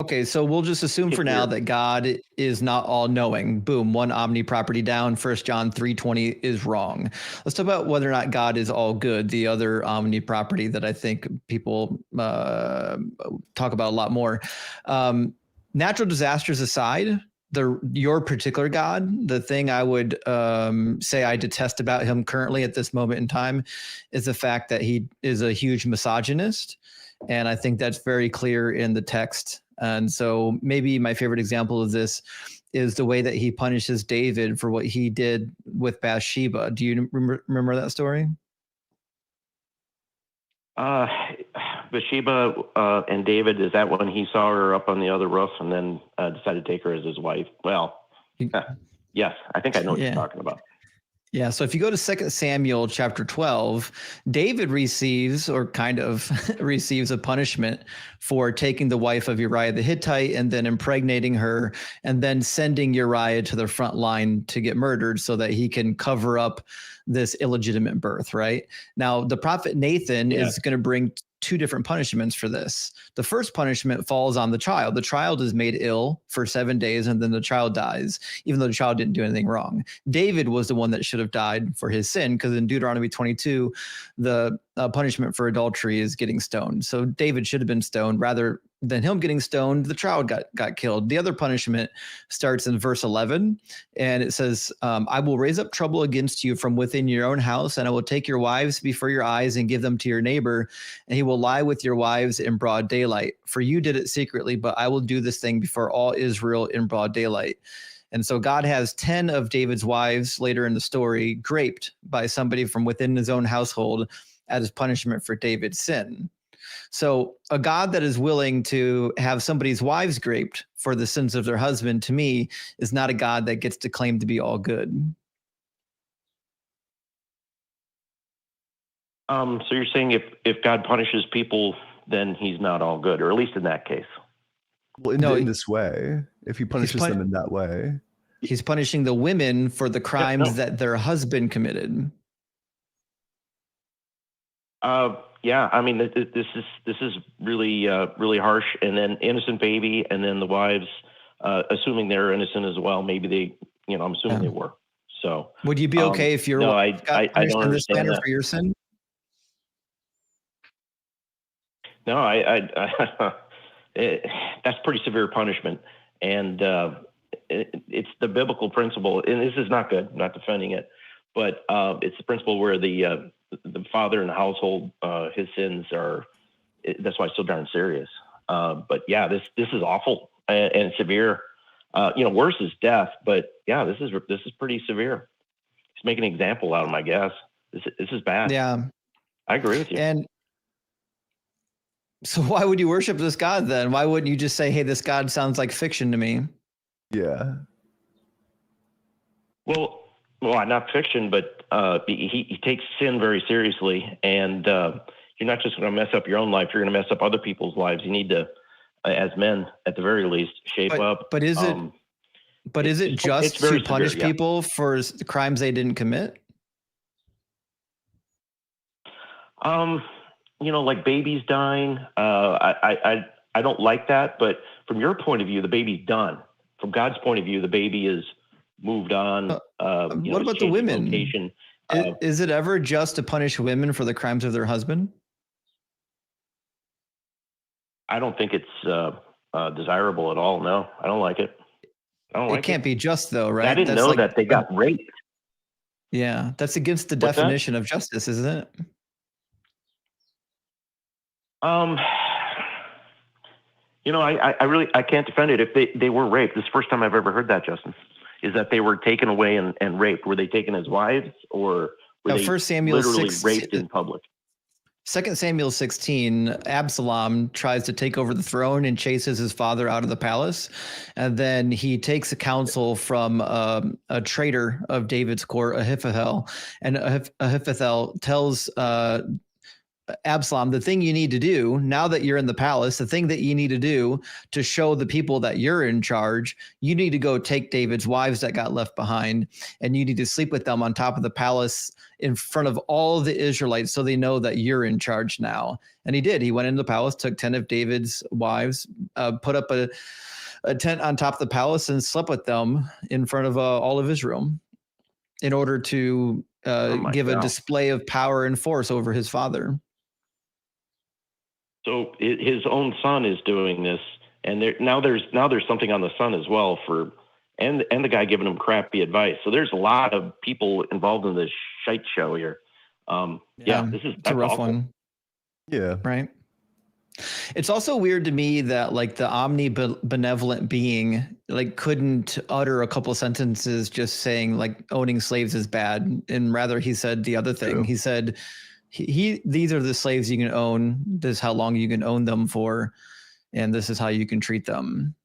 Speaker 1: Okay, so we'll just assume for now that God is not all knowing. Boom, one omni property down. 1 John 3:20 is wrong. Let's talk about whether or not God is all good. The other omni property that I think people talk about a lot more. Natural disasters aside, your particular God, the thing I would say I detest about him currently at this moment in time is the fact that he is a huge misogynist. And I think that's very clear in the text. And so maybe my favorite example of this is the way that he punishes David for what he did with Bathsheba. Do you remember that story?
Speaker 4: Bathsheba and David, is that when he saw her up on the other roof and then decided to take her as his wife? Well, yes, I think I know what you're talking about.
Speaker 1: Yeah, so if you go to 2 Samuel chapter 12, David receives a punishment for taking the wife of Uriah the Hittite and then impregnating her and then sending Uriah to the front line to get murdered so that he can cover up this illegitimate birth, right? Now, the prophet Nathan is going to bring two different punishments for this. The first punishment falls on the child. The child is made ill for 7 days and then the child dies, even though the child didn't do anything wrong. David was the one that should have died for his sin, because in Deuteronomy 22, the punishment for adultery is getting stoned. So David should have been stoned. Rather than him getting stoned, the child got killed. The other punishment starts in verse 11, and it says, I will raise up trouble against you from within your own house, and I will take your wives before your eyes and give them to your neighbor, and he will lie with your wives in broad daylight. For you did it secretly, but I will do this thing before all Israel in broad daylight. And so God has 10 of David's wives later in the story graped by somebody from within his own household as punishment for David's sin. So a God that is willing to have somebody's wives graped for the sins of their husband, to me, is not a God that gets to claim to be all good.
Speaker 4: So you're saying if God punishes people, then he's not all good, or at least in that case.
Speaker 2: Well, in this way, if he punishes them in that way,
Speaker 1: he's punishing the women for the crimes that their husband committed.
Speaker 4: Yeah, I mean, this is really really harsh. And then innocent baby, and then the wives, assuming they're innocent as well. Maybe they, I'm assuming they were. So
Speaker 1: would you be okay if your wife got punished in this manner for your sin?
Speaker 4: No, that's pretty severe punishment, and it's the biblical principle. And this is not good. I'm not defending it, but it's the principle where the father in the household, his sins are. That's why it's so darn serious. But yeah, this is awful and severe. Worse is death, but yeah, this is pretty severe. He's making an example out of him, I guess. This is bad.
Speaker 1: Yeah,
Speaker 4: I agree with you.
Speaker 1: And so why would you worship this God then? Why wouldn't you just say, hey, this God sounds like fiction to me?
Speaker 2: Yeah.
Speaker 4: Well, not fiction, but he takes sin very seriously. And you're not just going to mess up your own life. You're going to mess up other people's lives. You need to, as men, at the very least, shape up.
Speaker 1: But is it just to punish people for the crimes they didn't commit?
Speaker 4: Like babies dying. I don't like that. But from your point of view, the baby's done. From God's point of view, the baby is moved on.
Speaker 1: What about the women? Is it ever just to punish women for the crimes of their husband?
Speaker 4: I don't think it's desirable at all. No, I don't like it.
Speaker 1: It can't be just, though, right?
Speaker 4: I didn't know that they got raped.
Speaker 1: Yeah, that's against the definition of justice, isn't it?
Speaker 4: I can't defend it. If they were raped, this is the first time I've ever heard that, Justin, is that they were taken away and raped. Were they taken as wives, or were they
Speaker 1: 1 Samuel
Speaker 4: literally
Speaker 1: 6,
Speaker 4: raped in public?
Speaker 1: 2 Samuel 16, Absalom tries to take over the throne and chases his father out of the palace. And then he takes a counsel from a traitor of David's court, Ahithophel. And Ahithophel tells Absalom, the thing you need to do now that you're in the palace, the thing that you need to do to show the people that you're in charge, you need to go take David's wives that got left behind, and you need to sleep with them on top of the palace in front of all the Israelites so they know that you're in charge now. And he did. He went into the palace, took 10 of David's wives, put up a tent on top of the palace and slept with them in front of all of Israel in order to give a display of power and force over his father.
Speaker 4: So his own son is doing this, and now there's something on the son as well and the guy giving him crappy advice. So there's a lot of people involved in this shite show here. That's
Speaker 1: a rough
Speaker 4: awful.
Speaker 1: one.
Speaker 2: Yeah.
Speaker 1: Right. It's also weird to me that like the omnibenevolent being like couldn't utter a couple sentences just saying like owning slaves is bad, and rather he said the other thing.
Speaker 2: True.
Speaker 1: He said these are the slaves you can own. This is how long you can own them for, and this is how you can treat them.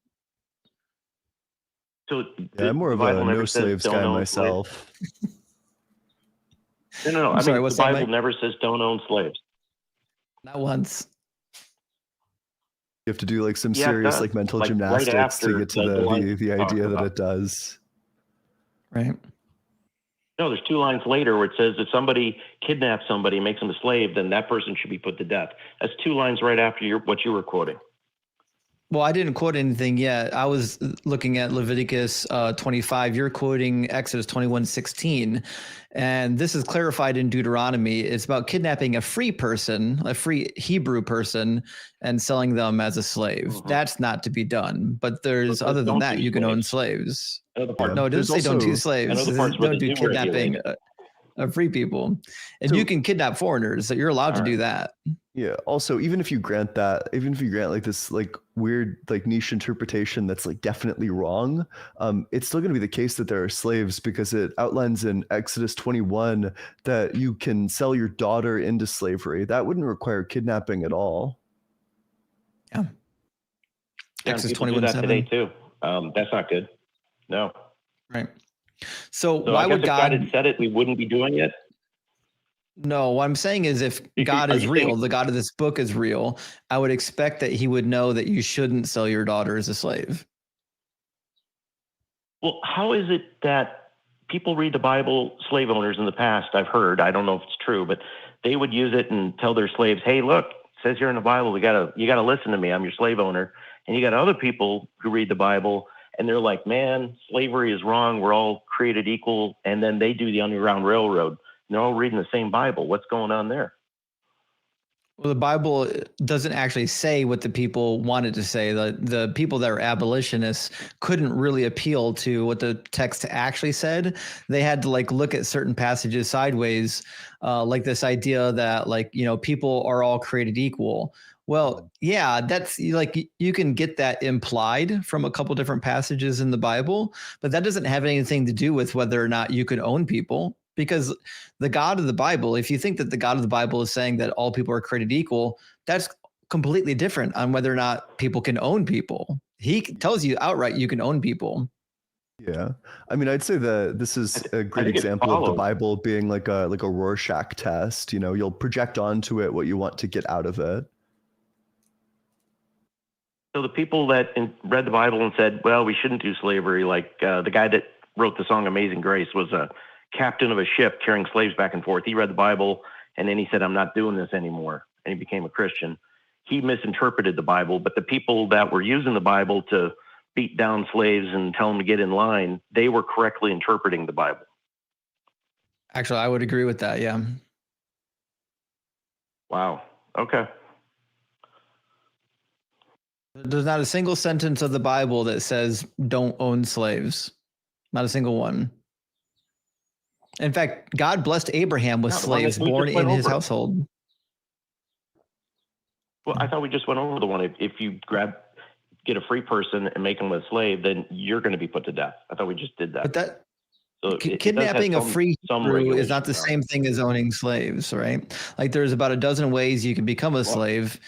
Speaker 4: So
Speaker 2: I'm more of a no slaves guy myself.
Speaker 4: No. I mean, the Bible never says don't own slaves.
Speaker 1: Not once.
Speaker 2: You have to do like some serious like mental gymnastics to get to the idea that it does.
Speaker 1: Right.
Speaker 4: No, there's 2 lines later where it says if somebody kidnaps somebody and makes them a slave, then that person should be put to death. That's 2 lines right after what you were quoting.
Speaker 1: Well, I didn't quote anything yet. I was looking at Leviticus 25. You're quoting Exodus 21:16. And this is clarified in Deuteronomy. It's about kidnapping a free person, a free Hebrew person, and selling them as a slave. Mm-hmm. That's not to be done. But there's other than that, you can own slaves. No, it doesn't say don't do slaves. Don't do kidnapping of free people. And you can kidnap foreigners. So you're allowed to do that.
Speaker 2: Yeah. Also, even if you grant like this like weird like niche interpretation that's like definitely wrong, it's still going to be the case that there are slaves, because it outlines in Exodus 21 that you can sell your daughter into slavery. That wouldn't require kidnapping at all.
Speaker 1: Yeah.
Speaker 4: And
Speaker 1: Exodus
Speaker 4: people do that
Speaker 1: 21:7.
Speaker 4: today too. That's not good. No.
Speaker 1: Right. So
Speaker 4: So
Speaker 1: why
Speaker 4: I guess
Speaker 1: would
Speaker 4: if God
Speaker 1: God?
Speaker 4: had said it, we wouldn't be doing it.
Speaker 1: No, what I'm saying is if God
Speaker 4: Are
Speaker 1: is
Speaker 4: you
Speaker 1: real,
Speaker 4: saying,
Speaker 1: the God of this book is real, I would expect that he would know that you shouldn't sell your daughter as a slave.
Speaker 4: well, how is it that people read the Bible, slave owners in the past, I've heard, I don't know if it's true, but they would use it and tell their slaves, hey, look, it says here in the Bible, you gotta listen to me. I'm your slave owner. And you got other people who read the Bible and they're like, man, slavery is wrong. We're all created equal. And then they do the Underground Railroad. And they're all reading the same Bible. What's going on there?
Speaker 1: Well, the Bible doesn't actually say what the people wanted to say. The people that were abolitionists couldn't really appeal to what the text actually said. They had to like look at certain passages sideways, like this idea that like, people are all created equal. Well, yeah, that's like you can get that implied from a couple different passages in the Bible, but that doesn't have anything to do with whether or not you can own people. Because the God of the Bible, if you think that the God of the Bible is saying that all people are created equal, that's completely different on whether or not people can own people. He tells you outright you can own people.
Speaker 2: Yeah. I mean, I'd say that this is a great
Speaker 4: think it
Speaker 2: example of the
Speaker 4: follows.
Speaker 2: Bible being like a Rorschach test. You'll project onto it what you want to get out of it.
Speaker 4: So the people that read the Bible and said, well, we shouldn't do slavery, like the guy that wrote the song Amazing Grace was a captain of a ship carrying slaves back and forth. He read the Bible and then he said, I'm not doing this anymore. And he became a Christian. He misinterpreted the Bible, but the people that were using the Bible to beat down slaves and tell them to get in line, they were correctly interpreting the Bible.
Speaker 1: Actually, I would agree with that. Yeah.
Speaker 4: Wow. Okay.
Speaker 1: There's not a single sentence of the Bible that says don't own slaves. Not a single one. In fact, God blessed Abraham with slaves born in his household.
Speaker 4: Well, I thought we just went over the one. If you get a free person and make them a slave, then you're going to be put to death. I thought we just did that.
Speaker 1: But that
Speaker 4: So
Speaker 1: kidnapping a free Hebrew is not the
Speaker 4: regulations
Speaker 1: same thing as owning slaves, right? Like there's about a dozen ways you can become a slave.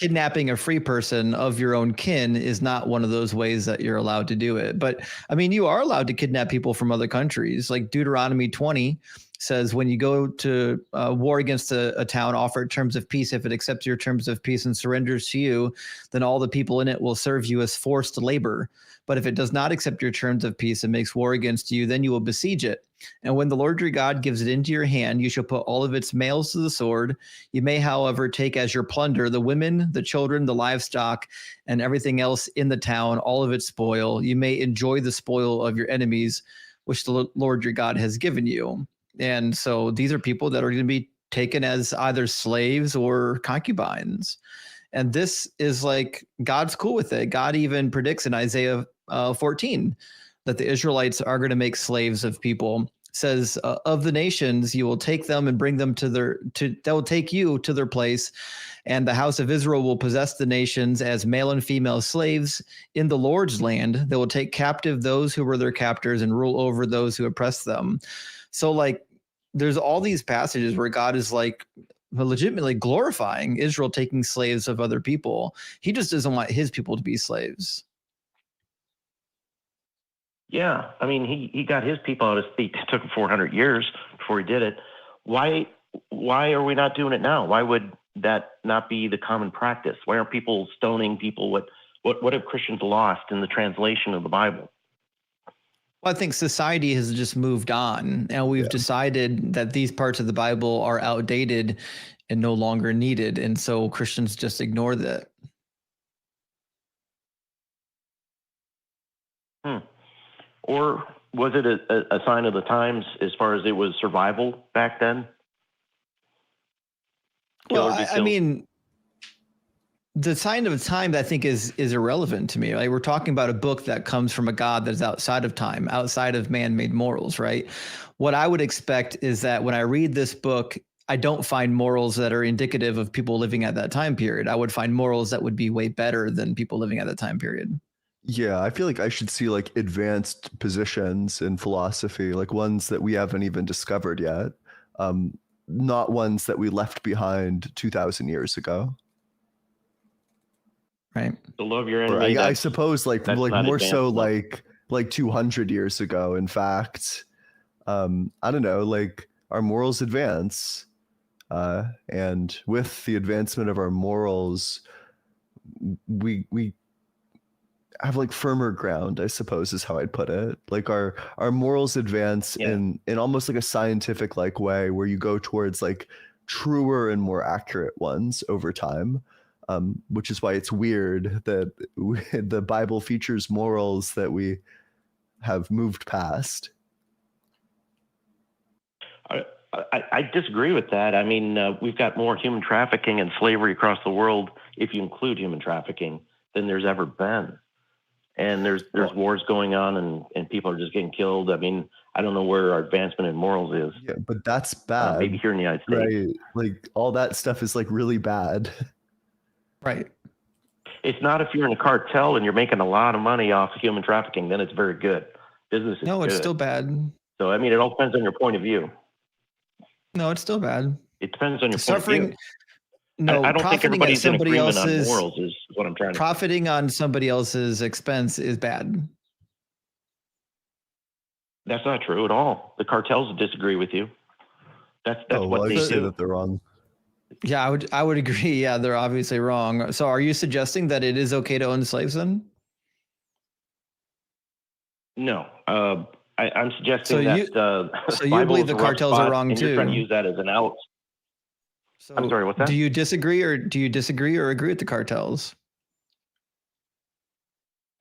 Speaker 1: Kidnapping a free person of your own kin is not one of those ways that you're allowed to do it. But I mean, you are allowed to kidnap people from other countries. Like Deuteronomy 20 says, when you go to war against a town, offer it terms of peace. If it accepts your terms of peace and surrenders to you, then all the people in it will serve you as forced labor. But if it does not accept your terms of peace and makes war against you, then you will besiege it. And when the Lord your God gives it into your hand, you shall put all of its males to the sword. You may, however, take as your plunder the women, the children, the livestock, and everything else in the town, all of its spoil. You may enjoy the spoil of your enemies, which the Lord your God has given you. And so these are people that are going to be taken as either slaves or concubines. And this is like, God's cool with it. God even predicts in Isaiah 14 that the Israelites are going to make slaves of people. It says, of the nations, you will take them and bring them they'll take you to their place. And the house of Israel will possess the nations as male and female slaves in the Lord's land. They will take captive those who were their captors and rule over those who oppress them. So like, there's all these passages where God is like legitimately glorifying Israel taking slaves of other people. He just doesn't want his people to be slaves.
Speaker 4: Yeah, I mean, he got his people out of state. It took him 400 years before he did it. Why are we not doing it now? Why would that not be the common practice? Why aren't people stoning people? What have Christians lost in the translation of the Bible?
Speaker 1: Well, I think society has just moved on, and we've decided that these parts of the Bible are outdated and no longer needed, and so Christians just ignore that.
Speaker 4: Or was it a sign of the times as far as it was survival back then?
Speaker 1: Well, I mean, the sign of time, I think, is irrelevant to me. Like, we're talking about a book that comes from a God that is outside of time, outside of man-made morals, right? What I would expect is that when I read this book, I don't find morals that are indicative of people living at that time period. I would find morals that would be way better than people living at that time period.
Speaker 2: Yeah, I feel like I should see like advanced positions in philosophy, like ones that we haven't even discovered yet, not ones that we left behind 2,000 years ago.
Speaker 1: Right.
Speaker 4: To love your
Speaker 2: Or
Speaker 4: enemy.
Speaker 2: I suppose like
Speaker 4: that's not
Speaker 2: more
Speaker 4: advanced
Speaker 2: so
Speaker 4: enough.
Speaker 2: like 200 years ago. In fact, I don't know, like our morals advance, and with the advancement of our morals, we have like firmer ground, I suppose is how I'd put it. Like our morals advance in almost like a scientific like way, where you go towards like truer and more accurate ones over time. Which is why it's weird that the Bible features morals that we have moved past.
Speaker 4: I disagree with that. I mean, we've got more human trafficking and slavery across the world, if you include human trafficking, than there's ever been. And there's wars going on, and people are just getting killed. I mean, I don't know where our advancement in morals is.
Speaker 2: Yeah, but that's bad.
Speaker 4: Maybe here in the United States.
Speaker 2: Right. Like all that stuff is like really bad.
Speaker 1: Right.
Speaker 4: It's not if you're in a cartel and you're making a lot of money off human trafficking, then it's very good. Business is
Speaker 1: No, it's
Speaker 4: good.
Speaker 1: still bad.
Speaker 4: So, I mean, it all depends on your point of view.
Speaker 1: No, it's still bad.
Speaker 4: It depends on your
Speaker 1: Suffering.
Speaker 4: point of view.
Speaker 1: No,
Speaker 4: I don't think
Speaker 1: profiting at
Speaker 4: everybody's in
Speaker 1: somebody
Speaker 4: agreement on
Speaker 1: else's
Speaker 4: morals is what I'm trying to say.
Speaker 1: profiting on somebody else's expense is bad.
Speaker 4: That's not true at all. The cartels disagree with you. That's
Speaker 2: Oh, well,
Speaker 4: what
Speaker 2: I
Speaker 4: they
Speaker 2: just say
Speaker 4: do.
Speaker 2: that they're wrong.
Speaker 1: Yeah, I would agree. Yeah, they're obviously wrong. So are you suggesting that it is okay to own slaves then?
Speaker 4: No, I'm suggesting
Speaker 1: So
Speaker 4: that
Speaker 1: you- So you
Speaker 4: Bible
Speaker 1: believe
Speaker 4: is
Speaker 1: the
Speaker 4: a rough
Speaker 1: cartels
Speaker 4: spot,
Speaker 1: are wrong
Speaker 4: and you're trying to
Speaker 1: too?
Speaker 4: use that as an out.
Speaker 1: So
Speaker 4: I'm sorry, what's that?
Speaker 1: do you disagree or agree with the cartels?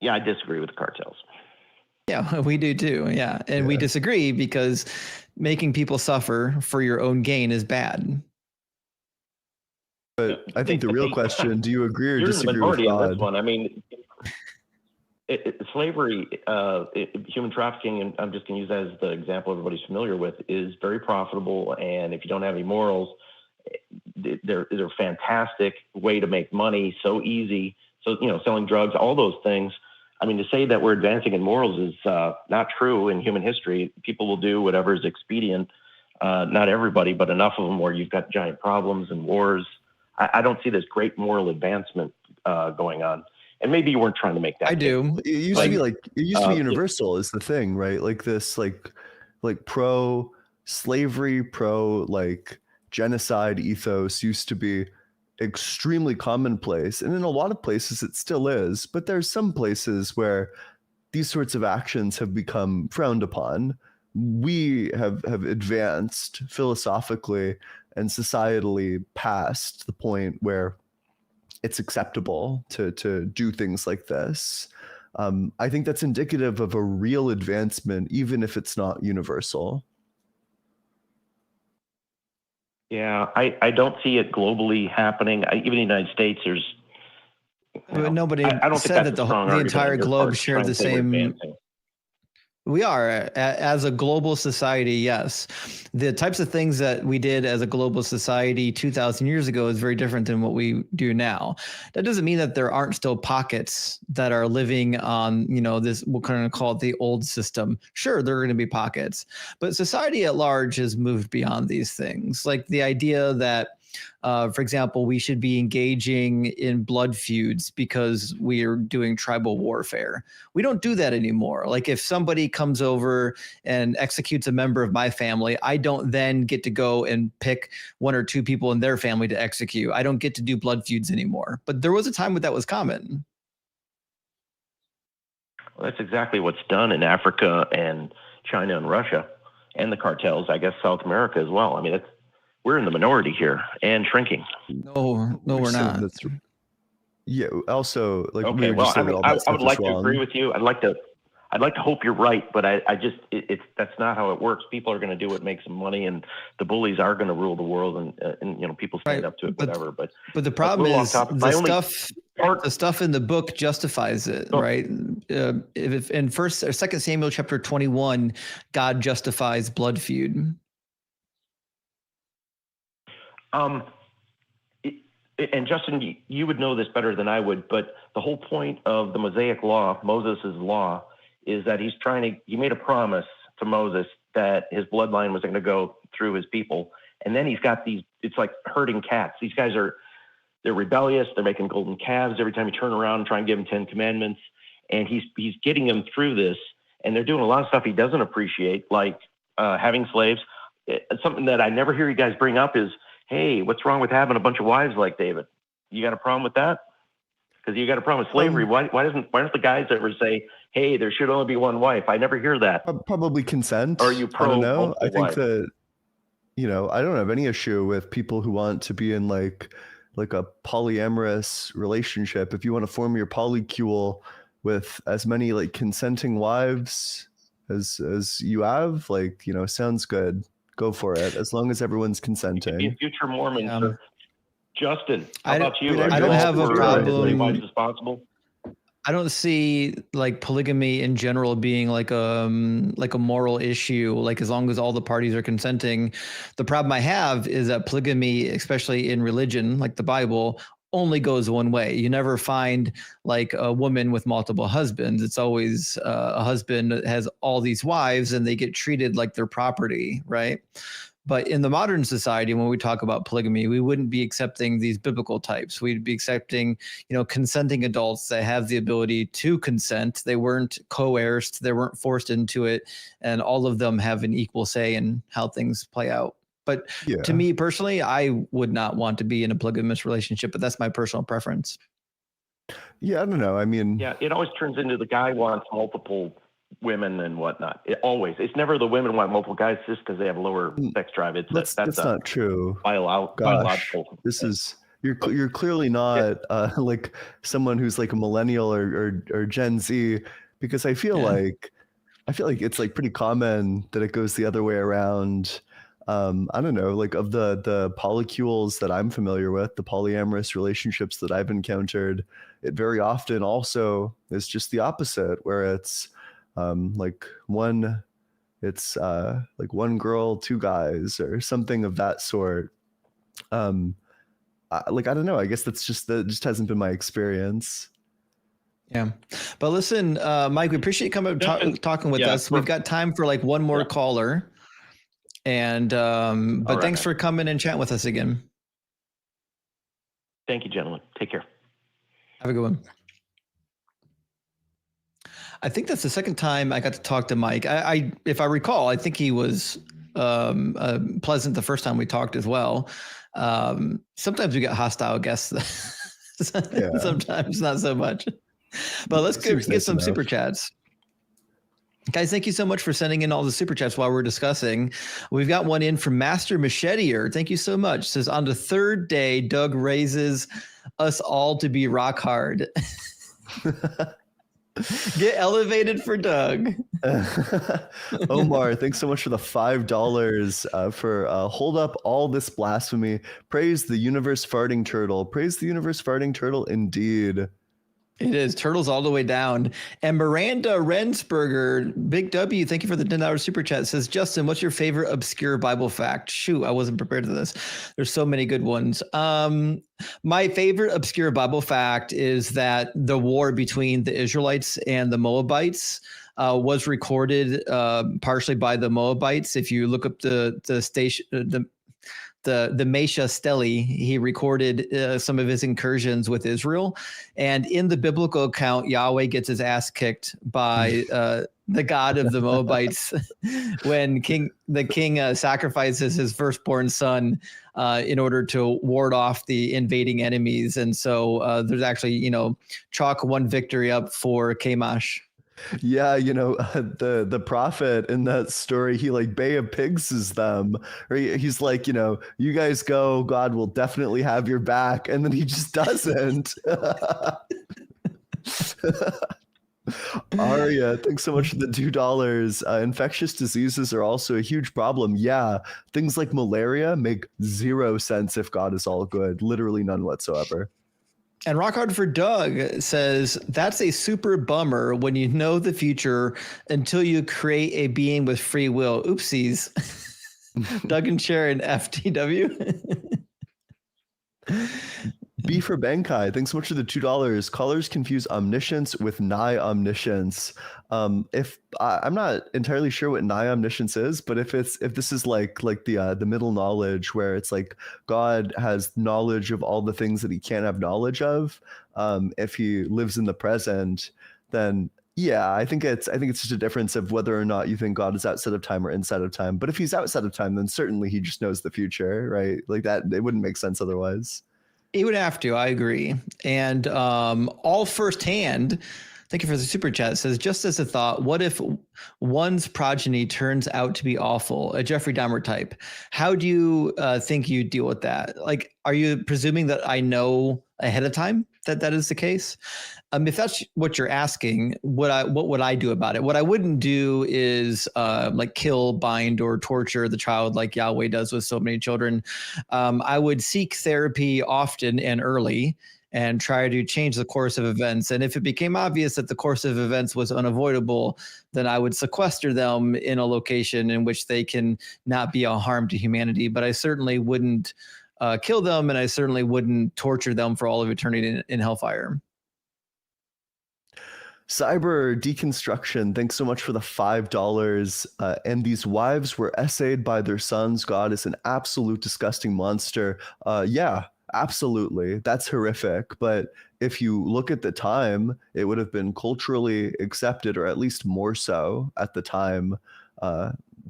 Speaker 4: Yeah, I disagree with the cartels.
Speaker 1: Yeah, we do too. Yeah. And we
Speaker 2: Yeah.
Speaker 1: disagree because making people suffer for your own gain is bad.
Speaker 2: But I think the real question, do you agree or
Speaker 4: You're in the
Speaker 2: disagree with
Speaker 4: minority on this
Speaker 2: God?
Speaker 4: one. I mean, slavery, human trafficking, and I'm just going to use that as the example everybody's familiar with, is very profitable. And if you don't have any morals, they're a fantastic way to make money. So easy. So, selling drugs, all those things. I mean, to say that we're advancing in morals is not true in human history. People will do whatever is expedient. Not everybody, but enough of them where you've got giant problems and wars. I don't see this great moral advancement going on. And maybe you weren't trying to make that.
Speaker 1: I do.
Speaker 2: It used to be universal is the thing, right? Like this, like pro slavery, pro like genocide ethos used to be extremely commonplace. And in a lot of places it still is, but there's some places where these sorts of actions have become frowned upon. We have advanced philosophically and societally past the point where it's acceptable to do things like this. I think that's indicative of a real advancement, even if it's not universal.
Speaker 4: Yeah, I don't see it globally happening. Even in the United States, there's.
Speaker 1: But nobody
Speaker 4: I don't think
Speaker 1: said
Speaker 4: that's
Speaker 1: that
Speaker 4: a strong
Speaker 1: the
Speaker 4: argument
Speaker 1: entire
Speaker 4: on your
Speaker 1: globe
Speaker 4: part to
Speaker 1: shared
Speaker 4: try
Speaker 1: the
Speaker 4: and say we're
Speaker 1: same.
Speaker 4: advancing.
Speaker 1: We are, as a global society, yes. The types of things that we did as a global society 2,000 years ago is very different than what we do now. That doesn't mean that there aren't still pockets that are living on, this, we're going to call it the old system. Sure, there are going to be pockets, but society at large has moved beyond these things. Like the idea that, for example, we should be engaging in blood feuds because we are doing tribal warfare. We don't do that anymore. Like if somebody comes over and executes a member of my family, I don't then get to go and pick one or two people in their family to execute. I don't get to do blood feuds anymore. But there was a time when that was common.
Speaker 4: Well, that's exactly what's done in Africa and China and Russia and the cartels, I guess South America as well. I mean, we're in the minority here and shrinking.
Speaker 1: No, we're not.
Speaker 2: Yeah. Also, like,
Speaker 4: okay. Well, I mean, I would like to agree with you. I'd like to hope you're right, but I just that's not how it works. People are going to do what makes them money, and the bullies are going to rule the world, and people stand up to it, whatever. But
Speaker 1: the problem is the stuff in the book justifies it, right? If in 1 or 2 Samuel chapter 21, God justifies blood feud.
Speaker 4: Um, and Justin, you would know this better than I would, but the whole point of the Mosaic law, Moses' law, is that he made a promise to Moses that his bloodline was going to go through his people. And then he's got it's like herding cats. These guys they're rebellious. They're making golden calves every time you turn around and try and give them 10 commandments. And he's getting them through this. And they're doing a lot of stuff he doesn't appreciate, like having slaves. Something that I never hear you guys bring up is, hey, what's wrong with having a bunch of wives like David? You got a problem with that? Because you got a problem with slavery. Why don't the guys ever say, hey, there should only be one wife? I never hear that.
Speaker 2: Probably consent.
Speaker 4: Or are you pro?
Speaker 2: I don't know. I think
Speaker 4: wives?
Speaker 2: that, I don't have any issue with people who want to be in like a polyamorous relationship. If you want to form your polycule with as many like consenting wives as you have, like, sounds good. Go for it, as long as everyone's consenting.
Speaker 4: Be a future Mormon. Justin, how about you?
Speaker 1: I don't have a problem.
Speaker 4: As many wives as possible.
Speaker 1: I don't see like polygamy in general being like a moral issue, like as long as all the parties are consenting. The problem I have is that polygamy, especially in religion, like the Bible, only goes one way. You never find like a woman with multiple husbands. It's always a husband that has all these wives and they get treated like their property, right? But in the modern society, when we talk about polygamy, we wouldn't be accepting these biblical types. We'd be accepting, consenting adults that have the ability to consent. They weren't coerced. They weren't forced into it. And all of them have an equal say in how things play out. But to me personally, I would not want to be in a polygamous relationship, but that's my personal preference.
Speaker 2: Yeah, I don't know. I mean,
Speaker 4: yeah, it always turns into the guy wants multiple women and whatnot. It's never the women want multiple guys just because they have lower sex drive. That's
Speaker 2: not true.
Speaker 4: Biological.
Speaker 2: This is you're clearly not like someone who's like a millennial or Gen Z, because I feel like it's like pretty common that it goes the other way around. I don't know, like of the polycules that I'm familiar with, the polyamorous relationships that I've encountered, it very often also is just the opposite, where it's like one girl, two guys, or something of that sort. I don't know. I guess that just hasn't been my experience.
Speaker 1: Yeah, but listen, Mike, we appreciate you coming talking with us. We've got time for like one more caller. And but thanks for coming and chatting with us again.
Speaker 4: Thank you, gentlemen. Take care.
Speaker 1: Have a good one. I think that's the second time I got to talk to Mike. I if I recall, I think he was pleasant the first time we talked as well. Sometimes we get hostile guests. Sometimes not so much. But let's get some super chats. Guys, thank you so much for sending in all the super chats while we're discussing. We've got one in from Master Macheteer. Thank you so much. It says, on the third day, Doug raises us all to be rock hard. Get elevated for Doug.
Speaker 2: Omar, thanks so much for the $5 for hold up all this blasphemy. Praise the universe farting turtle. Praise the universe farting turtle indeed.
Speaker 1: It is. Turtles all the way down. And Miranda Rensberger, Big W, thank you for the $10 super chat, says, Justin, what's your favorite obscure Bible fact? Shoot, I wasn't prepared for this. There's so many good ones. My favorite obscure Bible fact is that the war between the Israelites and the Moabites was recorded partially by the Moabites. If you look up the Mesha Stele, he recorded some of his incursions with Israel. And in the biblical account, Yahweh gets his ass kicked by the god of the Moabites when the king sacrifices his firstborn son in order to ward off the invading enemies. And so there's actually, chalk one victory up for Kamash.
Speaker 2: Yeah, the prophet in that story, he like Bay of Pigses them, or he's like, you guys go, God will definitely have your back, and then he just doesn't. Aria, thanks so much for the $2. Infectious diseases are also a huge problem. Yeah, things like malaria make zero sense if God is all good, literally none whatsoever.
Speaker 1: And Rock Hard for Doug says, that's a super bummer when you know the future until you create a being with free will. Oopsies. Doug and Sharon, FTW.
Speaker 2: B for Bankai. Thanks so much for the $2. Callers confuse omniscience with nigh omniscience. If I'm not entirely sure what nigh omniscience is, but if this is like the middle knowledge where it's like God has knowledge of all the things that he can't have knowledge of, if he lives in the present, then yeah, I think it's just a difference of whether or not you think God is outside of time or inside of time. But if he's outside of time, then certainly he just knows the future, right? Like that, it wouldn't make sense otherwise.
Speaker 1: He would have to. I agree. And all firsthand, thank you for the super chat. It says, just as a thought, what if one's progeny turns out to be awful, a Jeffrey Dahmer type? How do you think you deal with that? Like, are you presuming that I know ahead of time that is the case? If that's what you're asking, what would I do about it? What I wouldn't do is like kill, bind, or torture the child like Yahweh does with so many children. I would seek therapy often and early and try to change the course of events. And if it became obvious that the course of events was unavoidable, then I would sequester them in a location in which they can not be a harm to humanity. But I certainly wouldn't kill them, and I certainly wouldn't torture them for all of eternity in hellfire.
Speaker 2: Cyber Deconstruction, thanks so much for the $5. And these wives were essayed by their sons. God is an absolute disgusting monster. Yeah, absolutely. That's horrific. But if you look at the time, it would have been culturally accepted, or at least more so at the time,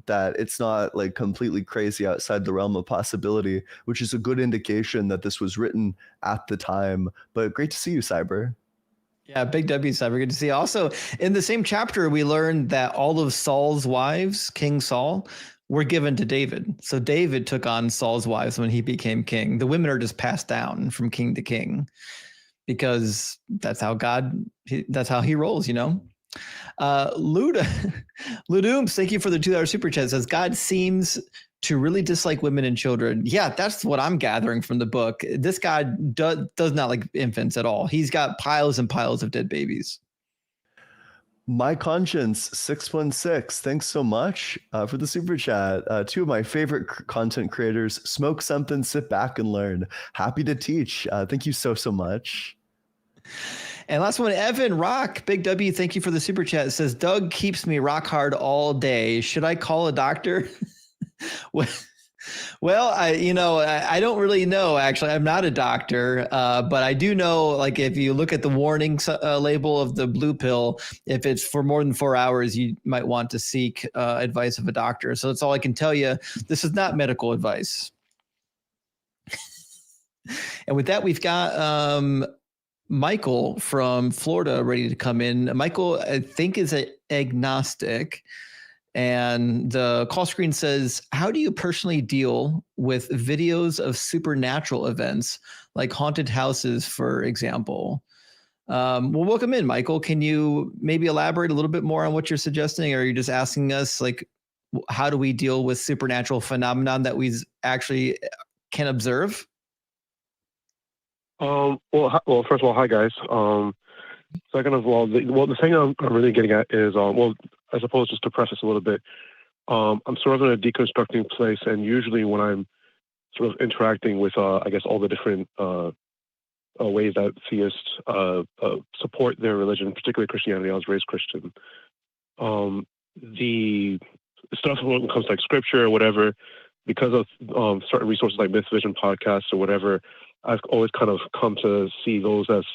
Speaker 2: that it's not like completely crazy outside the realm of possibility, which is a good indication that this was written at the time. But great to see you, Cyber.
Speaker 1: Yeah, big W, Cyber. Good to see you. Also, in the same chapter, we learned that all of Saul's wives, King Saul, were given to David. So David took on Saul's wives when he became king. The women are just passed down from king to king because that's how that's how he rolls, you know? Ludooms, thank you for the $2 super chat. Says God seems to really dislike women and children. Yeah, that's what I'm gathering from the book. This guy does not like infants at all. He's got piles and piles of dead babies.
Speaker 2: My Conscience 616, thanks so much for the super chat. Two of my favorite content creators, smoke something, sit back and learn. Happy to teach. Thank you so much.
Speaker 1: And last one, Evan Rock, big W, thank you for the super chat. It says, Doug keeps me rock hard all day. Should I call a doctor? Well, I don't really know, actually. I'm not a doctor, but I do know, like, if you look at the warning label of the blue pill, if it's for more than 4 hours, you might want to seek advice of a doctor. So that's all I can tell you. This is not medical advice. And with that, we've got Michael from Florida ready to come in. Michael, I think, is an agnostic. And the call screen says, how do you personally deal with videos of supernatural events like haunted houses, for example? Well, welcome in, Michael. Can you maybe elaborate a little bit more on what you're suggesting? Or are you just asking us, like, how do we deal with supernatural phenomenon that we actually can observe?
Speaker 5: Well, first of all, hi guys. Second of all, the thing I'm really getting at is, I suppose just to preface a little bit, I'm sort of in a deconstructing place, and usually when I'm sort of interacting with, I guess, all the different ways that theists support their religion, particularly Christianity. I was raised Christian. The stuff when it comes to like scripture or whatever, because of certain resources like Myth Vision podcasts or whatever, I've always kind of come to see those as,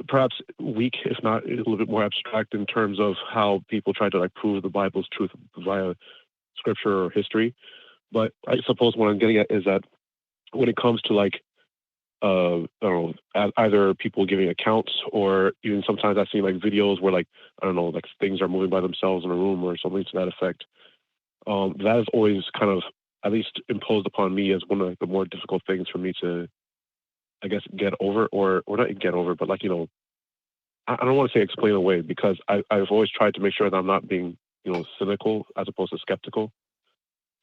Speaker 5: perhaps weak, if not a little bit more abstract in terms of how people try to like prove the Bible's truth via scripture or history. But I suppose what I'm getting at is that when it comes to like, I don't know, either people giving accounts or even sometimes I've seen like videos where like, I don't know, like things are moving by themselves in a room or something to that effect. That has always kind of at least imposed upon me as one of the more difficult things for me to, I guess, get over or not get over, but like, I don't want to say explain away, because I've always tried to make sure that I'm not being, cynical as opposed to skeptical.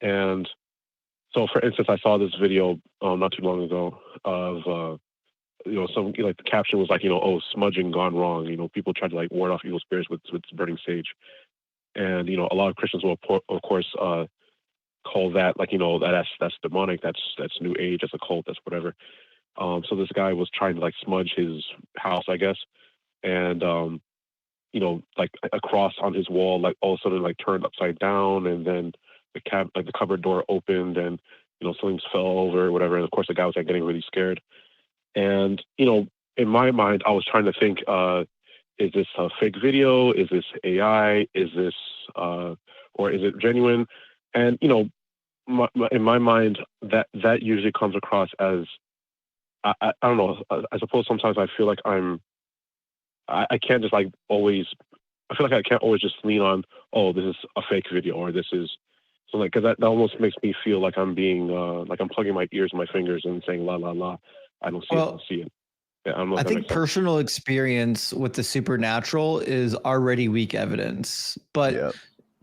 Speaker 5: And so, for instance, I saw this video not too long ago of, some like the caption was like, oh, smudging gone wrong. People try to like ward off evil spirits with burning sage. And, a lot of Christians will, of course, call that like, that's demonic, that's new age, that's occult, that's whatever. So this guy was trying to like smudge his house, I guess, and like a cross on his wall, like all of a sudden like turned upside down, and then the cupboard door opened, and something fell over or whatever. And of course, the guy was like getting really scared. And in my mind, I was trying to think, is this a fake video? Is this AI? Is this or is it genuine? And in my mind, that usually comes across as I don't know. I suppose sometimes I feel like I can't just like always. I feel like I can't always just lean on, oh, this is a fake video, or this is so like, because that almost makes me feel like I'm being like I'm plugging my ears and my fingers and saying la la la. I don't see it. I don't see it. Yeah,
Speaker 1: I think personal experience with the supernatural is already weak evidence, but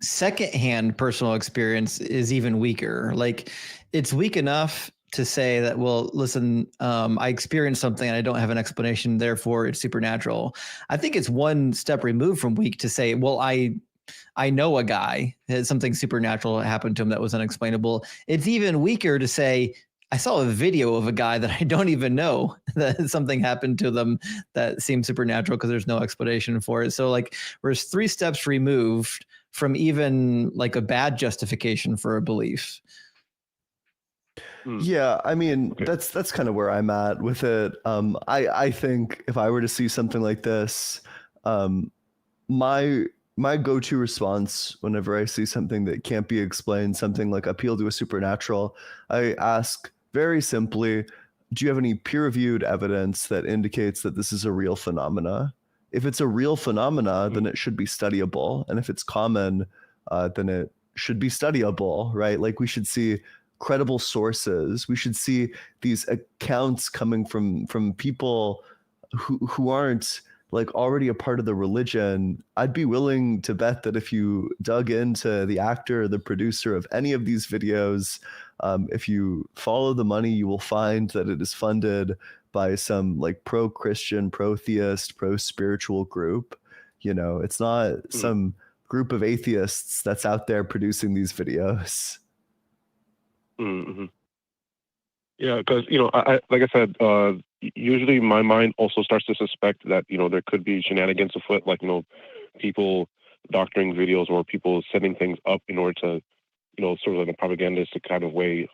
Speaker 1: secondhand personal experience is even weaker. Like, it's weak enough to say that, well, listen, I experienced something and I don't have an explanation, therefore it's supernatural. I think it's one step removed from weak to say, well, I know a guy, something supernatural happened to him that was unexplainable. It's even weaker to say, I saw a video of a guy that I don't even know that something happened to them that seemed supernatural because there's no explanation for it. So like, we're 3 steps removed from even like a bad justification for a belief.
Speaker 2: Yeah, I mean, that's kind of where I'm at with it. I think if I were to see something like this, my go-to response whenever I see something that can't be explained, something like appeal to a supernatural, I ask very simply, do you have any peer-reviewed evidence that indicates that this is a real phenomena? If it's a real phenomena, then it should be studyable. And if it's common, then it should be studyable, right? Like, we should see credible sources. We should see these accounts coming from people who aren't like already a part of the religion. I'd be willing to bet that if you dug into the actor or the producer of any of these videos, if you follow the money, you will find that it is funded by some like pro-Christian, pro-theist, pro-spiritual group. It's not some group of atheists that's out there producing these videos.
Speaker 5: Mm-hmm. Yeah, because I like I said, usually my mind also starts to suspect that there could be shenanigans afoot, like people doctoring videos or people setting things up in order to sort of like a propagandistic kind of way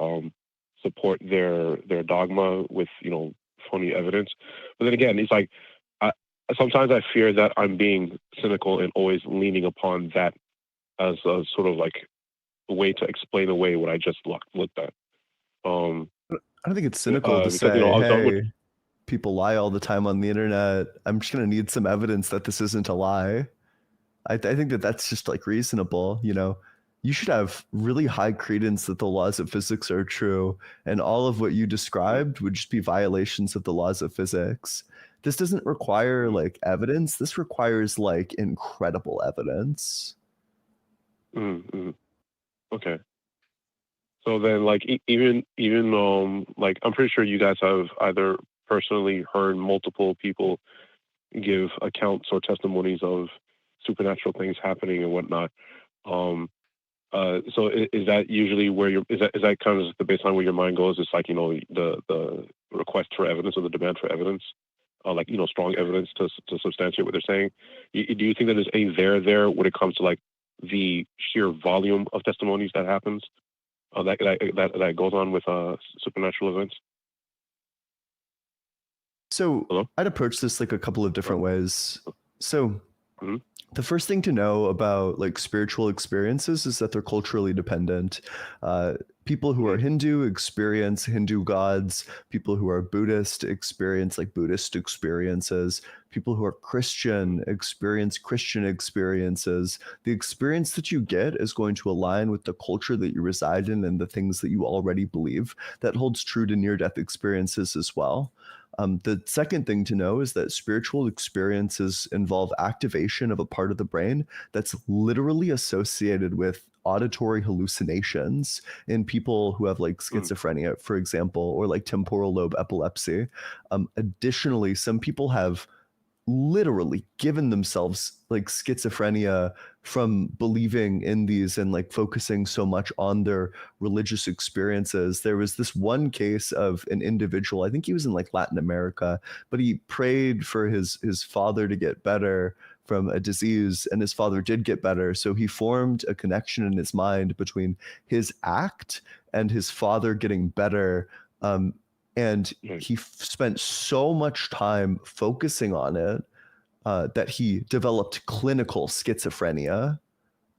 Speaker 5: support their dogma with phony evidence. But then again, it's like sometimes I fear that I'm being cynical and always leaning upon that as a sort of like a way to explain away what I just looked at.
Speaker 2: I don't think it's cynical to say, hey, people lie all the time on the internet. I'm just going to need some evidence that this isn't a lie. I think that that's just like reasonable. You should have really high credence that the laws of physics are true, and all of what you described would just be violations of the laws of physics. This doesn't require like evidence. This requires like incredible evidence.
Speaker 5: Mm-hmm. Okay. So then, like, even like, I'm pretty sure you guys have either personally heard multiple people give accounts or testimonies of supernatural things happening and whatnot. So is that usually where is that kind of the baseline where your mind goes? It's like the request for evidence or the demand for evidence, like strong evidence to substantiate what they're saying. Do you think that there's any there when it comes to like the sheer volume of testimonies that happens? That goes on with supernatural events?
Speaker 2: So
Speaker 5: Hello?
Speaker 2: I'd approach this like a couple of different ways. So the first thing to know about like spiritual experiences is that they're culturally dependent. People who are Hindu experience Hindu gods. People who are Buddhist experience like Buddhist experiences. People who are Christian experience Christian experiences. The experience that you get is going to align with the culture that you reside in and the things that you already believe. That holds true to near-death experiences as well. The second thing to know is that spiritual experiences involve activation of a part of the brain that's literally associated with auditory hallucinations in people who have like schizophrenia, for example, or like temporal lobe epilepsy. Additionally, some people have literally given themselves like schizophrenia from believing in these and like focusing so much on their religious experiences. There was this one case of an individual, I think he was in like Latin America, but he prayed for his father to get better from a disease, and his father did get better. So he formed a connection in his mind between his act and his father getting better. And he spent so much time focusing on it that he developed clinical schizophrenia.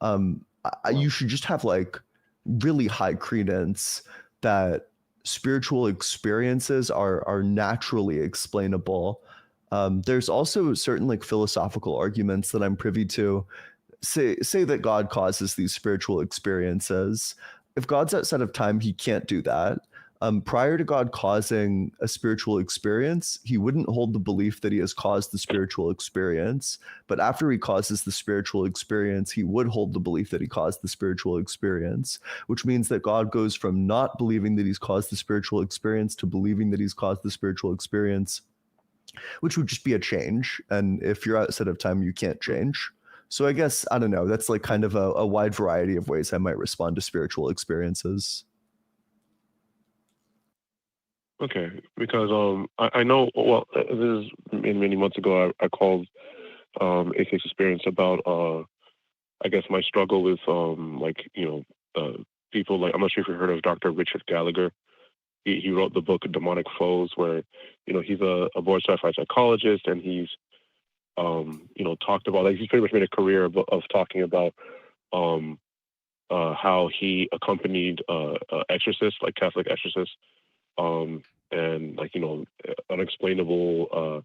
Speaker 2: You should just have like really high credence that spiritual experiences are naturally explainable. There's also certain like philosophical arguments that I'm privy to. Say that God causes these spiritual experiences. If God's outside of time, he can't do that. Prior to God causing a spiritual experience, he wouldn't hold the belief that he has caused the spiritual experience. But after he causes the spiritual experience, he would hold the belief that he caused the spiritual experience, which means that God goes from not believing that he's caused the spiritual experience to believing that he's caused the spiritual experience, which would just be a change. And if you're outside of time, you can't change. So I guess, I don't know, that's like kind of a wide variety of ways I might respond to spiritual experiences.
Speaker 5: Okay, because I know, well, this is many months ago, I called Atheist Experience about, I guess, my struggle with, people like, I'm not sure if you heard of Dr. Richard Gallagher. He wrote the book Demonic Foes, where, he's a board-certified psychologist, and he's, talked about, like, he's pretty much made a career of talking about how he accompanied exorcists, like Catholic exorcists, and like, unexplainable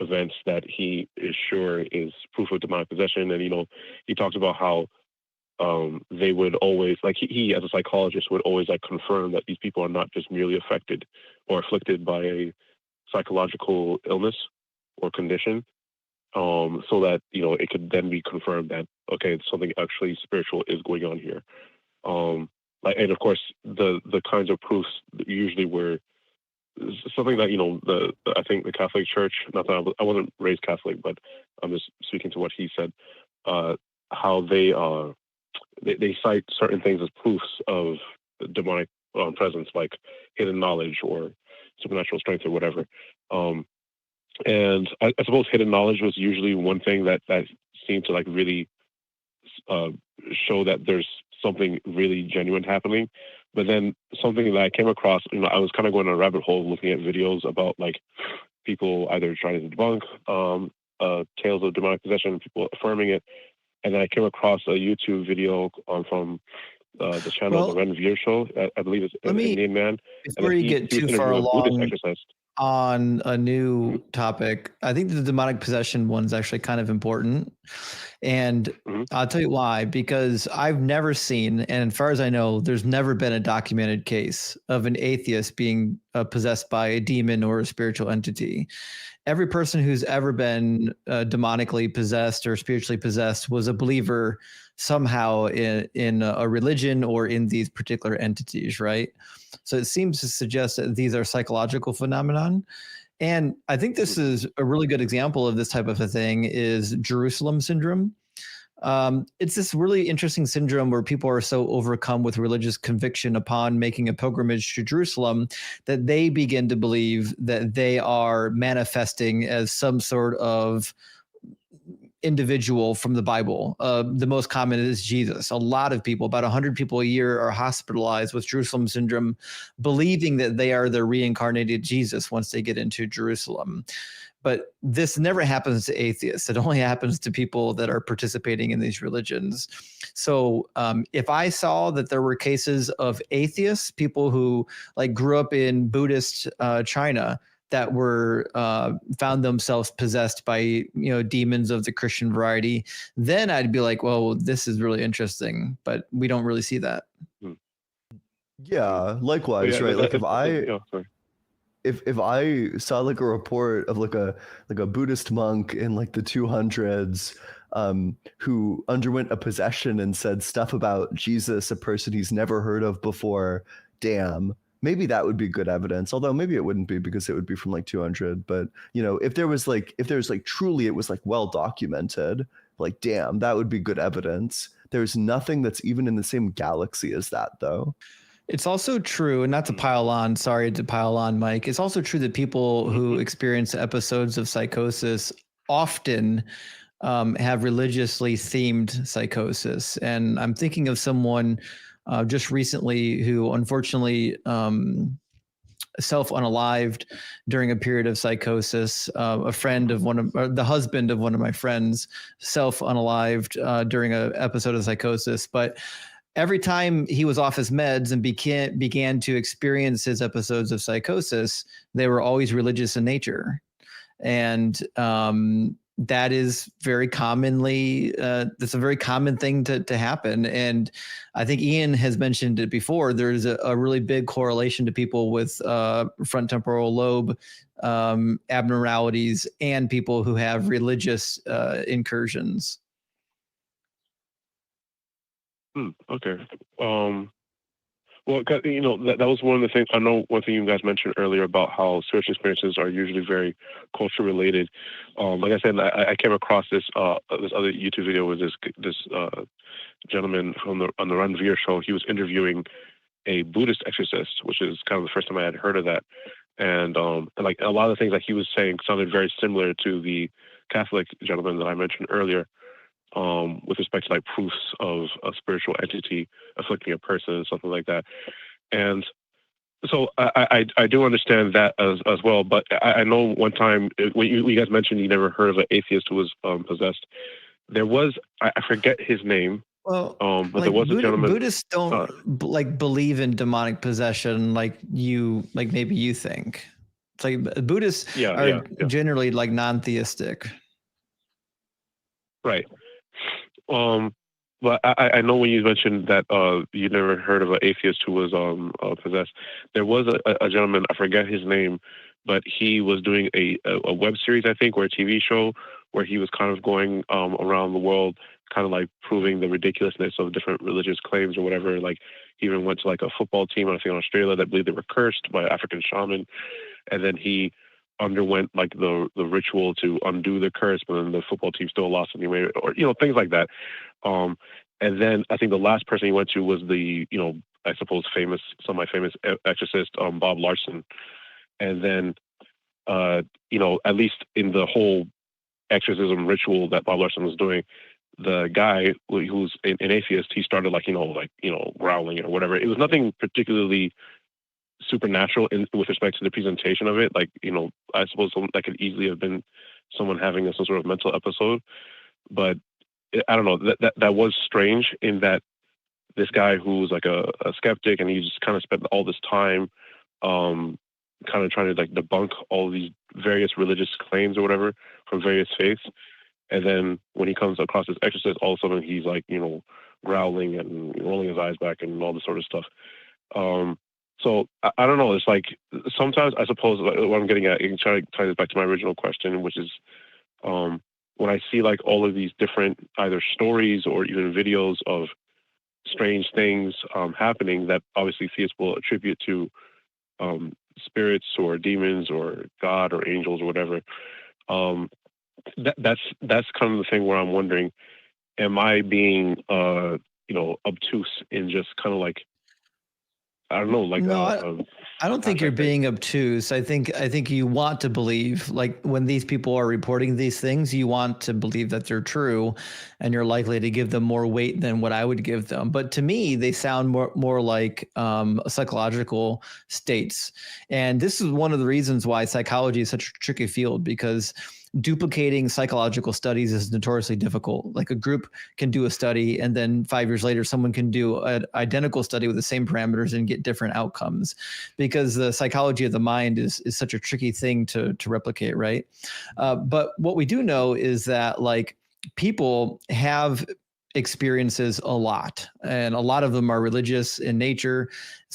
Speaker 5: events that he is sure is proof of demonic possession. And, he talks about how they would always, like, he as a psychologist would always like confirm that these people are not just merely affected or afflicted by a psychological illness or condition, so that, it could then be confirmed that, okay, something actually spiritual is going on here. And of course, the kinds of proofs usually were something that I think the Catholic Church. Not that I wasn't raised Catholic, but I'm just speaking to what he said. How they cite certain things as proofs of demonic presence, like hidden knowledge or supernatural strength or whatever. And I suppose hidden knowledge was usually one thing that seemed to like really show that there's something really genuine happening. But then something that I came across, I was kind of going on a rabbit hole looking at videos about like people either trying to debunk tales of demonic possession, people affirming it. And then I came across a YouTube video from the channel, the Ren Veer Show. I believe it's an Indian man.
Speaker 1: Before you get too far along on a new topic, I think the demonic possession one's actually kind of important. And I'll tell you why, because I've never seen, and as far as I know, there's never been a documented case of an atheist being possessed by a demon or a spiritual entity. Every person who's ever been demonically possessed or spiritually possessed was a believer somehow in a religion or in these particular entities, right? So it seems to suggest that these are psychological phenomenon. And I think this is a really good example of this type of a thing is Jerusalem syndrome. It's this really interesting syndrome where people are so overcome with religious conviction upon making a pilgrimage to Jerusalem that they begin to believe that they are manifesting as some sort of individual from the Bible. The most common is Jesus. A lot of people, about 100 people a year, are hospitalized with Jerusalem syndrome, believing that they are the reincarnated Jesus once they get into Jerusalem. But this never happens to atheists. It only happens to people that are participating in these religions. So if I saw that there were cases of atheists, people who like grew up in Buddhist China, that were found themselves possessed by demons of the Christian variety, then I'd be like, well, this is really interesting. But we don't really see that.
Speaker 2: Yeah, likewise, right? Like if I saw like a report of like a Buddhist monk in like the 200s who underwent a possession and said stuff about Jesus, a person he's never heard of before, damn. maybe that would be good evidence, although maybe it wouldn't be because it would be from like 200. But, you know, if there's like truly it was like well documented, like, damn, that would be good evidence. There's nothing that's even in the same galaxy as that, though.
Speaker 1: It's also true, and not to pile on, sorry to pile on, Mike. It's also true that people who experience episodes of psychosis often have religiously themed psychosis. And I'm thinking of someone just recently who unfortunately self-unalived during a period of psychosis. A friend of the husband of one of my friends self-unalived during an episode of psychosis. But every time he was off his meds and began to experience his episodes of psychosis, they were always religious in nature. And that is very commonly, that's a very common thing to happen. And I think Ian has mentioned it before. There's a really big correlation to people with front temporal lobe abnormalities and people who have religious incursions.
Speaker 5: Okay. Well, you know, that was one of the things. I know one thing you guys mentioned earlier about how spiritual experiences are usually very culture related. Like I said, I came across this other YouTube video with this gentleman on the Ran Veer show. He was interviewing a Buddhist exorcist, which is kind of the first time I had heard of that. And like a lot of the things that he was saying sounded very similar to the Catholic gentleman that I mentioned earlier. With respect to like proofs of a spiritual entity afflicting a person and something like that. And so I do understand that as well. But I know one time when you guys mentioned you never heard of an atheist who was possessed. There was, I forget his name.
Speaker 1: Well,
Speaker 5: but
Speaker 1: like
Speaker 5: there was a gentleman.
Speaker 1: Buddhists don't like believe in demonic possession like maybe you think. It's like Buddhists are generally like non-theistic.
Speaker 5: Right. But I know when you mentioned that you never heard of an atheist who was possessed. There was a gentleman, I forget his name, but he was doing a web series, I think, or a TV show where he was kind of going around the world, kind of like proving the ridiculousness of different religious claims or whatever. Like he even went to like a football team, I think in Australia, that believed they were cursed by African shaman, and then he underwent like the ritual to undo the curse, but then the football team still lost anyway, or things like that. And then I think the last person he went to was the I suppose semi-famous exorcist Bob Larson. And then at least in the whole exorcism ritual that Bob Larson was doing, the guy who's an atheist, he started growling or whatever. It was nothing particularly supernatural with respect to the presentation of it. Like, I suppose that could easily have been someone having some sort of mental episode. But I don't know, that was strange in that this guy who's like a skeptic, and he just kind of spent all this time kind of trying to like debunk all these various religious claims or whatever from various faiths. And then when he comes across this exorcist, all of a sudden he's like, growling and rolling his eyes back and all this sort of stuff. So I don't know. It's like sometimes I suppose what I'm getting at, you can try to tie this back to my original question, which is when I see like all of these different either stories or even videos of strange things happening that obviously theists will attribute to spirits or demons or God or angels or whatever. That's kind of the thing where I'm wondering, am I being obtuse in just kind of like, I don't know, like
Speaker 1: no, I don't think you're being obtuse. I think you want to believe, like when these people are reporting these things, you want to believe that they're true, and you're likely to give them more weight than what I would give them. But to me, they sound more like psychological states. And this is one of the reasons why psychology is such a tricky field, because duplicating psychological studies is notoriously difficult. Like a group can do a study, and then 5 years later, someone can do an identical study with the same parameters and get different outcomes, because the psychology of the mind is such a tricky thing to replicate, right? But what we do know is that like people have experiences a lot, and a lot of them are religious in nature.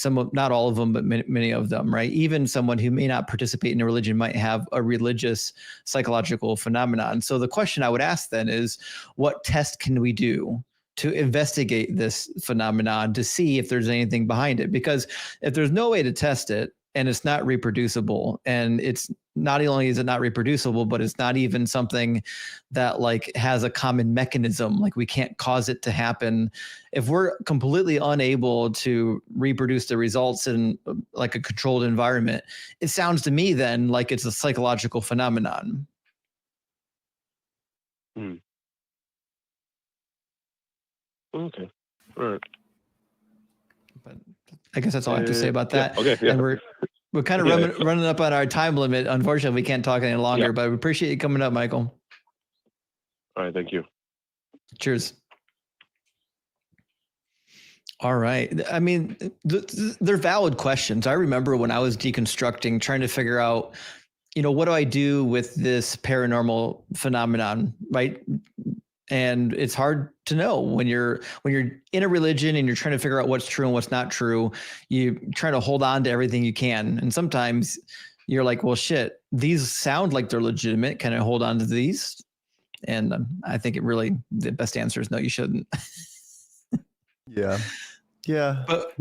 Speaker 1: Not all of them, but many of them, right? Even someone who may not participate in a religion might have a religious psychological phenomenon. So the question I would ask then is, what test can we do to investigate this phenomenon to see if there's anything behind it. Because if there's no way to test it and it's not reproducible, and it's not only is it not reproducible, but it's not even something that like has a common mechanism, like we can't cause it to happen. If we're completely unable to reproduce the results in like a controlled environment, it sounds to me then like it's a psychological phenomenon.
Speaker 5: Okay. All right.
Speaker 1: But I guess that's all I have to say about that.
Speaker 5: Okay. Yeah.
Speaker 1: And we're kind of running up on our time limit. Unfortunately, we can't talk any longer, but we appreciate you coming up, Michael.
Speaker 5: All right. Thank you.
Speaker 1: Cheers. All right. I mean, they're valid questions. I remember when I was deconstructing, trying to figure out, what do I do with this paranormal phenomenon, right? And it's hard to know when you're in a religion and you're trying to figure out what's true and what's not true. You try to hold on to everything you can. And sometimes you're like, well, shit, these sound like they're legitimate. Can I hold on to these? And I think the best answer is no, you shouldn't.
Speaker 2: Yeah.
Speaker 1: But,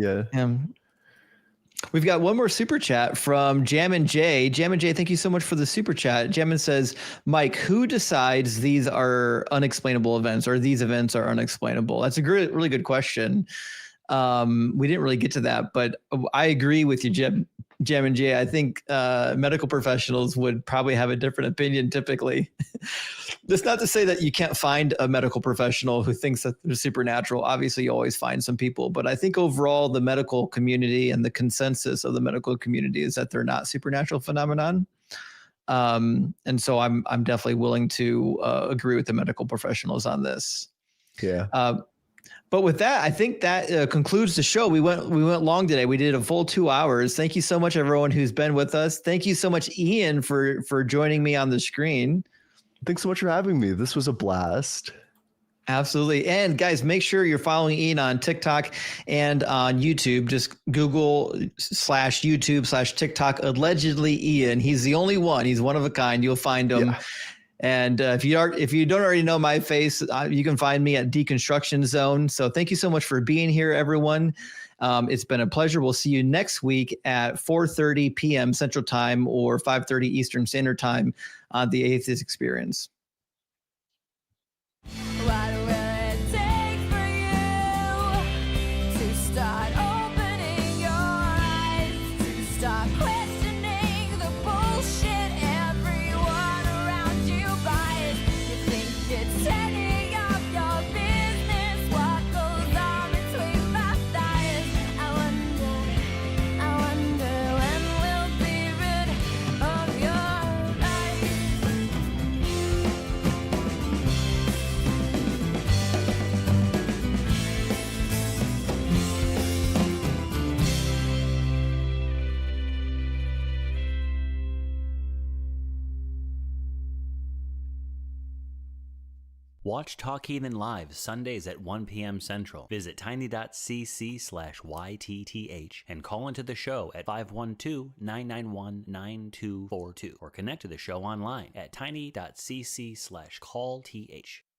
Speaker 1: we've got one more super chat from Jammin J. Jammin J, thank you so much for the super chat. Jammin says, Mike, who decides these are unexplainable events, or these events are unexplainable? That's a really good question. We didn't really get to that, but I agree with you, Jammin J. I think medical professionals would probably have a different opinion typically. That's not to say that you can't find a medical professional who thinks that they're supernatural. Obviously, you always find some people, but I think overall the medical community and the consensus of the medical community is that they're not supernatural phenomenon. And so I'm definitely willing to agree with the medical professionals on this.
Speaker 2: Yeah.
Speaker 1: But with that, I think that concludes the show. We went long today. We did a full 2 hours. Thank you so much, everyone who's been with us. Thank you so much, Ian, for joining me on the screen.
Speaker 2: Thanks so much for having me. This was a blast.
Speaker 1: Absolutely. And guys, make sure you're following Ian on TikTok and on YouTube. Just Google/YouTube/TikTok, allegedly Ian. He's the only one. He's one of a kind. You'll find him. Yeah. And if you don't already know my face, you can find me at Deconstruction Zone. So thank you so much for being here, everyone. It's been a pleasure. We'll see you next week at 4:30 p.m. Central Time or 5:30 Eastern Standard Time on the Atheist Experience.
Speaker 6: What will it take for you to start opening your eyes, to start questioning the bullshit everyone around you buys? You think it's any of your business what goes on between my thighs? I wonder when we'll be rid of your lies.
Speaker 7: Watch Talk Heathen live Sundays at 1 p.m. Central. Visit tiny.cc/YTTH and call into the show at 512-991-9242 or connect to the show online at tiny.cc/callth.